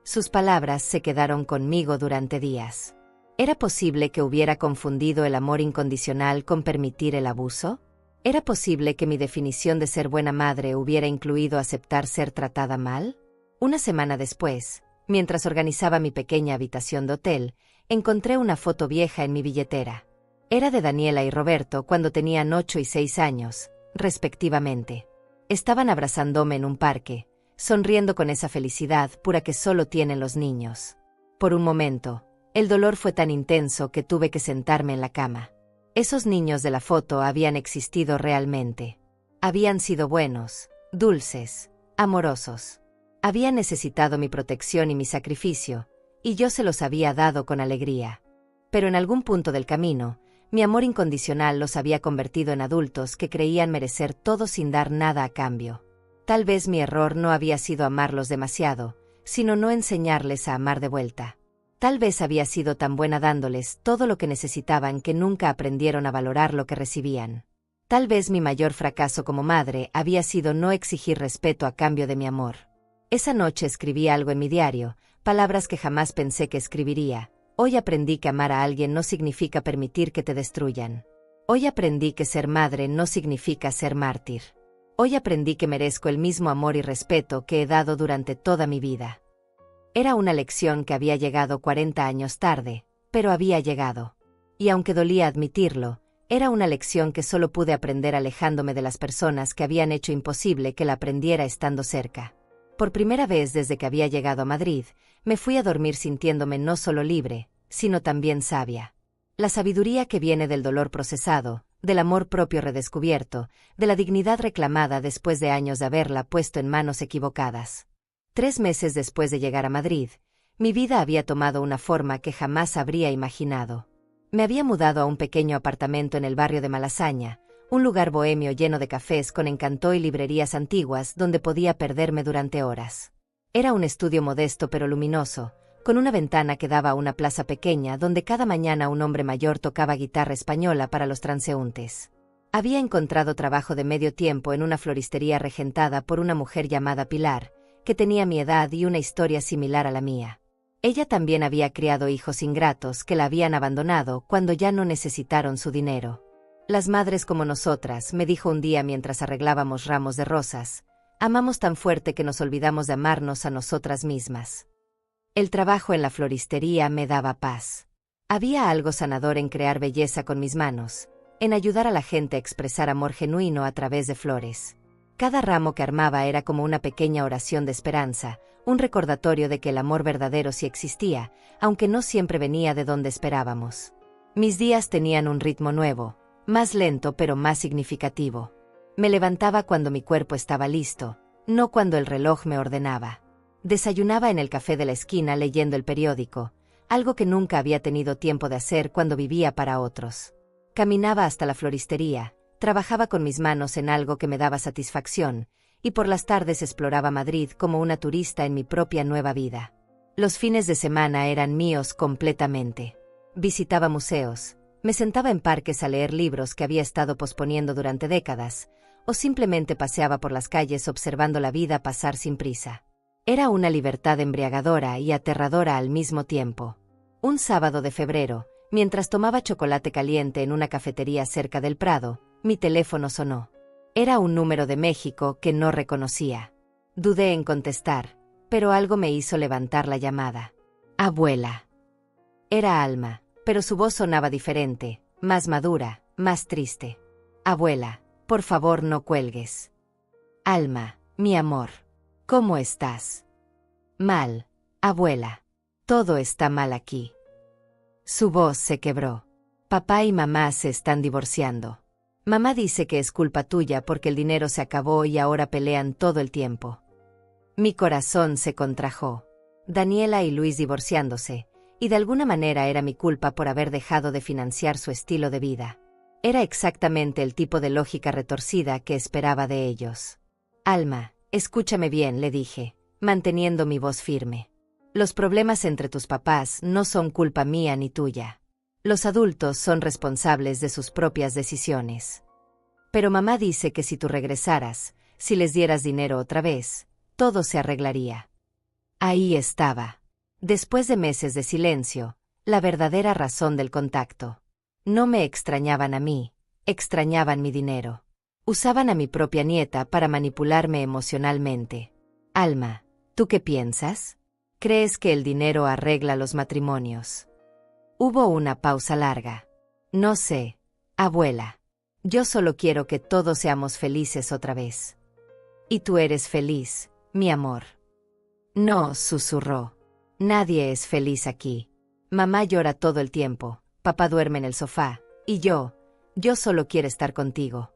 Speaker 1: Sus palabras se quedaron conmigo durante días. ¿Era posible que hubiera confundido el amor incondicional con permitir el abuso? ¿Era posible que mi definición de ser buena madre hubiera incluido aceptar ser tratada mal? Una semana después, mientras organizaba mi pequeña habitación de hotel, encontré una foto vieja en mi billetera. Era de Daniela y Roberto cuando tenían 8 y 6 años, respectivamente. Estaban abrazándome en un parque, sonriendo con esa felicidad pura que solo tienen los niños. Por un momento, el dolor fue tan intenso que tuve que sentarme en la cama. Esos niños de la foto habían existido realmente. Habían sido buenos, dulces, amorosos. Habían necesitado mi protección y mi sacrificio, y yo se los había dado con alegría. Pero en algún punto del camino, mi amor incondicional los había convertido en adultos que creían merecer todo sin dar nada a cambio. Tal vez mi error no había sido amarlos demasiado, sino no enseñarles a amar de vuelta. Tal vez había sido tan buena dándoles todo lo que necesitaban que nunca aprendieron a valorar lo que recibían. Tal vez mi mayor fracaso como madre había sido no exigir respeto a cambio de mi amor. Esa noche escribí algo en mi diario, palabras que jamás pensé que escribiría. Hoy aprendí que amar a alguien no significa permitir que te destruyan. Hoy aprendí que ser madre no significa ser mártir. Hoy aprendí que merezco el mismo amor y respeto que he dado durante toda mi vida. Era una lección que había llegado 40 años tarde, pero había llegado. Y aunque dolía admitirlo, era una lección que solo pude aprender alejándome de las personas que habían hecho imposible que la aprendiera estando cerca. Por primera vez desde que había llegado a Madrid, me fui a dormir sintiéndome no solo libre, sino también sabia. La sabiduría que viene del dolor procesado, del amor propio redescubierto, de la dignidad reclamada después de años de haberla puesto en manos equivocadas. 3 meses después de llegar a Madrid, mi vida había tomado una forma que jamás habría imaginado. Me había mudado a un pequeño apartamento en el barrio de Malasaña, un lugar bohemio lleno de cafés con encanto y librerías antiguas donde podía perderme durante horas. Era un estudio modesto pero luminoso, con una ventana que daba a una plaza pequeña donde cada mañana un hombre mayor tocaba guitarra española para los transeúntes. Había encontrado trabajo de medio tiempo en una floristería regentada por una mujer llamada Pilar, que tenía mi edad y una historia similar a la mía. Ella también había criado hijos ingratos que la habían abandonado cuando ya no necesitaron su dinero. Las madres como nosotras, me dijo un día mientras arreglábamos ramos de rosas, amamos tan fuerte que nos olvidamos de amarnos a nosotras mismas. El trabajo en la floristería me daba paz. Había algo sanador en crear belleza con mis manos, en ayudar a la gente a expresar amor genuino a través de flores. Cada ramo que armaba era como una pequeña oración de esperanza, un recordatorio de que el amor verdadero sí existía, aunque no siempre venía de donde esperábamos. Mis días tenían un ritmo nuevo, más lento pero más significativo. Me levantaba cuando mi cuerpo estaba listo, no cuando el reloj me ordenaba. Desayunaba en el café de la esquina leyendo el periódico, algo que nunca había tenido tiempo de hacer cuando vivía para otros. Caminaba hasta la floristería, trabajaba con mis manos en algo que me daba satisfacción, y por las tardes exploraba Madrid como una turista en mi propia nueva vida. Los fines de semana eran míos completamente. Visitaba museos, me sentaba en parques a leer libros que había estado posponiendo durante décadas, o simplemente paseaba por las calles observando la vida pasar sin prisa. Era una libertad embriagadora y aterradora al mismo tiempo. Un sábado de febrero, mientras tomaba chocolate caliente en una cafetería cerca del Prado, mi teléfono sonó. Era un número de México que no reconocía. Dudé en contestar, pero algo me hizo levantar la llamada. Abuela. Era Alma, pero su voz sonaba diferente, más madura, más triste. Abuela, por favor no cuelgues. Alma, mi amor. ¿Cómo estás? Mal, abuela. Todo está mal aquí. Su voz se quebró. Papá y mamá se están divorciando. Mamá dice que es culpa tuya porque el dinero se acabó y ahora pelean todo el tiempo. Mi corazón se contrajo. Daniela y Luis divorciándose, y de alguna manera era mi culpa por haber dejado de financiar su estilo de vida. Era exactamente el tipo de lógica retorcida que esperaba de ellos. Alma, escúchame bien, le dije, manteniendo mi voz firme. Los problemas entre tus papás no son culpa mía ni tuya. Los adultos son responsables de sus propias decisiones. Pero mamá dice que si tú regresaras, si les dieras dinero otra vez, todo se arreglaría. Ahí estaba. Después de meses de silencio, la verdadera razón del contacto. No me extrañaban a mí, extrañaban mi dinero. Usaban a mi propia nieta para manipularme emocionalmente. Alma, ¿tú qué piensas? ¿Crees que el dinero arregla los matrimonios? Hubo una pausa larga. No sé, abuela. Yo solo quiero que todos seamos felices otra vez. Y tú eres feliz, mi amor. No, susurró. Nadie es feliz aquí. Mamá llora todo el tiempo, papá duerme en el sofá, y yo solo quiero estar contigo.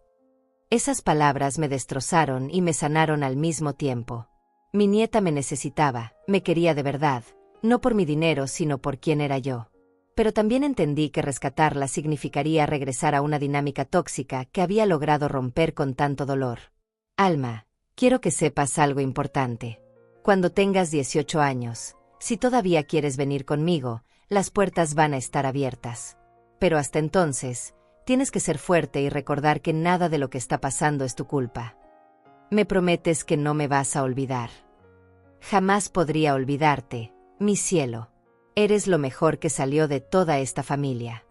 Speaker 1: Esas palabras me destrozaron y me sanaron al mismo tiempo. Mi nieta me necesitaba, me quería de verdad, no por mi dinero sino por quién era yo. Pero también entendí que rescatarla significaría regresar a una dinámica tóxica que había logrado romper con tanto dolor. Alma, quiero que sepas algo importante. Cuando tengas 18 años, si todavía quieres venir conmigo, las puertas van a estar abiertas. Pero hasta entonces, tienes que ser fuerte y recordar que nada de lo que está pasando es tu culpa. Me prometes que no me vas a olvidar. Jamás podría olvidarte, mi cielo. Eres lo mejor que salió de toda esta familia.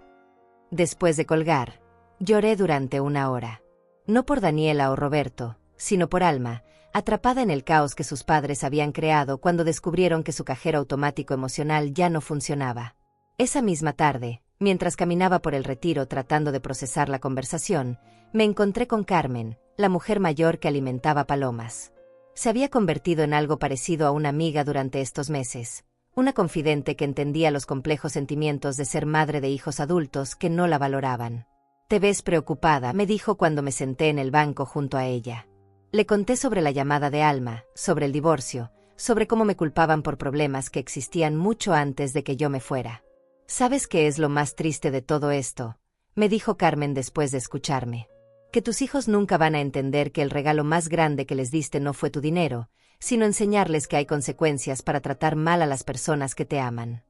Speaker 1: Después de colgar, lloré durante 1 hora. No por Daniela o Roberto, sino por Alma, atrapada en el caos que sus padres habían creado cuando descubrieron que su cajero automático emocional ya no funcionaba. Esa misma tarde, mientras caminaba por el retiro tratando de procesar la conversación, me encontré con Carmen, la mujer mayor que alimentaba palomas. Se había convertido en algo parecido a una amiga durante estos meses, una confidente que entendía los complejos sentimientos de ser madre de hijos adultos que no la valoraban. «Te ves preocupada», me dijo cuando me senté en el banco junto a ella. Le conté sobre la llamada de Alma, sobre el divorcio, sobre cómo me culpaban por problemas que existían mucho antes de que yo me fuera. «¿Sabes qué es lo más triste de todo esto?», me dijo Carmen después de escucharme. «Que tus hijos nunca van a entender que el regalo más grande que les diste no fue tu dinero, sino enseñarles que hay consecuencias para tratar mal a las personas que te aman».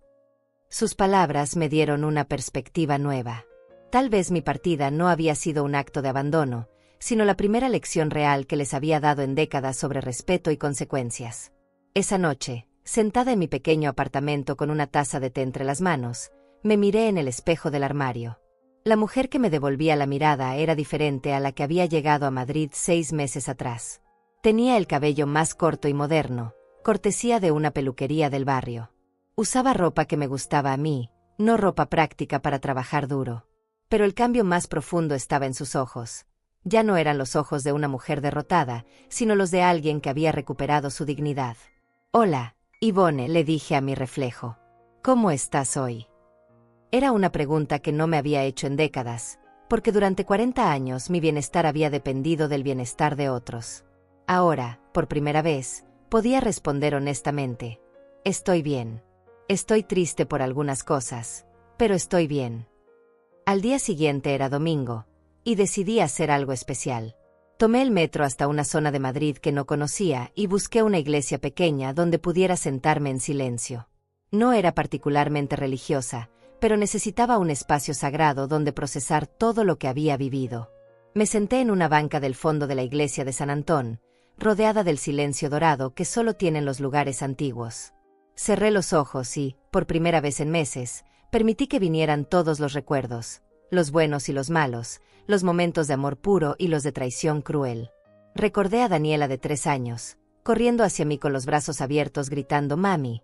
Speaker 1: Sus palabras me dieron una perspectiva nueva. Tal vez mi partida no había sido un acto de abandono, sino la primera lección real que les había dado en décadas sobre respeto y consecuencias. Esa noche, sentada en mi pequeño apartamento con una taza de té entre las manos, me miré en el espejo del armario. La mujer que me devolvía la mirada era diferente a la que había llegado a Madrid 6 meses atrás. Tenía el cabello más corto y moderno, cortesía de una peluquería del barrio. Usaba ropa que me gustaba a mí, no ropa práctica para trabajar duro. Pero el cambio más profundo estaba en sus ojos. Ya no eran los ojos de una mujer derrotada, sino los de alguien que había recuperado su dignidad. «Hola, Ivone», le dije a mi reflejo. «¿Cómo estás hoy?». Era una pregunta que no me había hecho en décadas, porque durante 40 años mi bienestar había dependido del bienestar de otros. Ahora, por primera vez, podía responder honestamente. «Estoy bien. Estoy triste por algunas cosas, pero estoy bien». Al día siguiente era domingo, y decidí hacer algo especial. Tomé el metro hasta una zona de Madrid que no conocía y busqué una iglesia pequeña donde pudiera sentarme en silencio. No era particularmente religiosa, pero necesitaba un espacio sagrado donde procesar todo lo que había vivido. Me senté en una banca del fondo de la iglesia de San Antón, rodeada del silencio dorado que solo tienen los lugares antiguos. Cerré los ojos y, por primera vez en meses, permití que vinieran todos los recuerdos, los buenos y los malos, los momentos de amor puro y los de traición cruel. Recordé a Daniela de 3 años, corriendo hacia mí con los brazos abiertos gritando «Mami,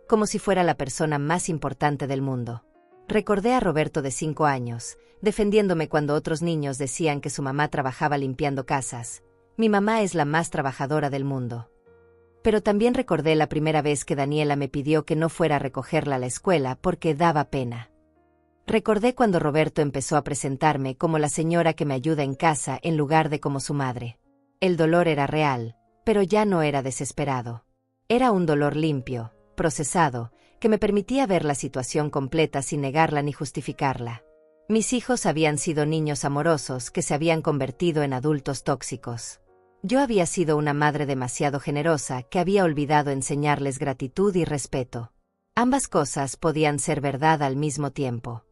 Speaker 1: como si fuera la persona más importante del mundo. Recordé a Roberto de 5 años, defendiéndome cuando otros niños decían que su mamá trabajaba limpiando casas. Mi mamá es la más trabajadora del mundo. Pero también recordé la primera vez que Daniela me pidió que no fuera a recogerla a la escuela porque daba pena. Recordé cuando Roberto empezó a presentarme como la señora que me ayuda en casa en lugar de como su madre. El dolor era real, pero ya no era desesperado. Era un dolor limpio, procesado, que me permitía ver la situación completa sin negarla ni justificarla. Mis hijos habían sido niños amorosos que se habían convertido en adultos tóxicos. Yo había sido una madre demasiado generosa que había olvidado enseñarles gratitud y respeto. Ambas cosas podían ser verdad al mismo tiempo.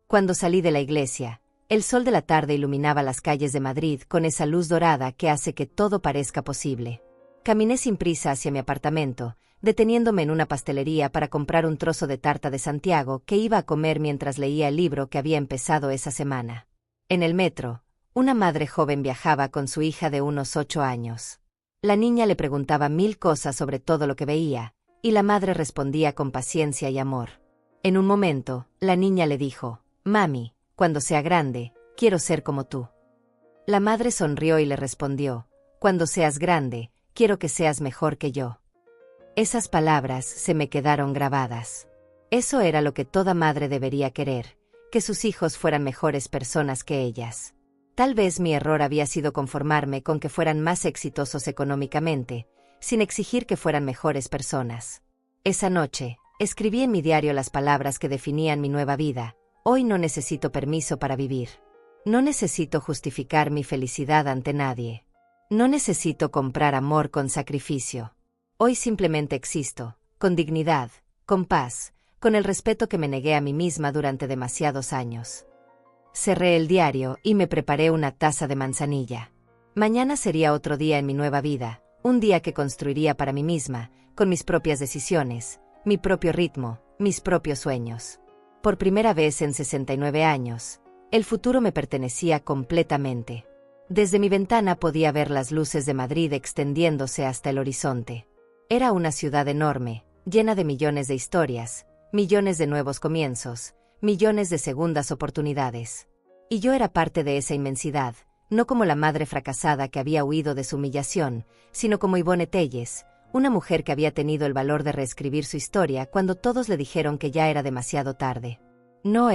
Speaker 1: Cuando salí de la iglesia, el sol de la tarde iluminaba las calles de Madrid con esa luz dorada que hace que todo parezca posible. Caminé sin prisa hacia mi apartamento, deteniéndome en una pastelería para comprar un trozo de tarta de Santiago que iba a comer mientras leía el libro que había empezado esa semana. En el metro, una madre joven viajaba con su hija de unos 8 años. La niña le preguntaba 1000 cosas sobre todo lo que veía, y la madre respondía con paciencia y amor. En un momento, la niña le dijo: «Mami, cuando sea grande, quiero ser como tú». La madre sonrió y le respondió: «Cuando seas grande, quiero que seas mejor que yo». Esas palabras se me quedaron grabadas. Eso era lo que toda madre debería querer, que sus hijos fueran mejores personas que ellas. Tal vez mi error había sido conformarme con que fueran más exitosos económicamente, sin exigir que fueran mejores personas. Esa noche, escribí en mi diario las palabras que definían mi nueva vida: «Hoy no necesito permiso para vivir. No necesito justificar mi felicidad ante nadie. No necesito comprar amor con sacrificio. Hoy simplemente existo, con dignidad, con paz, con el respeto que me negué a mí misma durante demasiados años». Cerré el diario y me preparé una taza de manzanilla. Mañana sería otro día en mi nueva vida, un día que construiría para mí misma, con mis propias decisiones, mi propio ritmo, mis propios sueños. Por primera vez en 69 años, el futuro me pertenecía completamente. Desde mi ventana podía ver las luces de Madrid extendiéndose hasta el horizonte. Era una ciudad enorme, llena de millones de historias, millones de nuevos comienzos, millones de segundas oportunidades. Y yo era parte de esa inmensidad, no como la madre fracasada que había huido de su humillación, sino como Ivonne Telles, una mujer que había tenido el valor de reescribir su historia cuando todos le dijeron que ya era demasiado tarde. No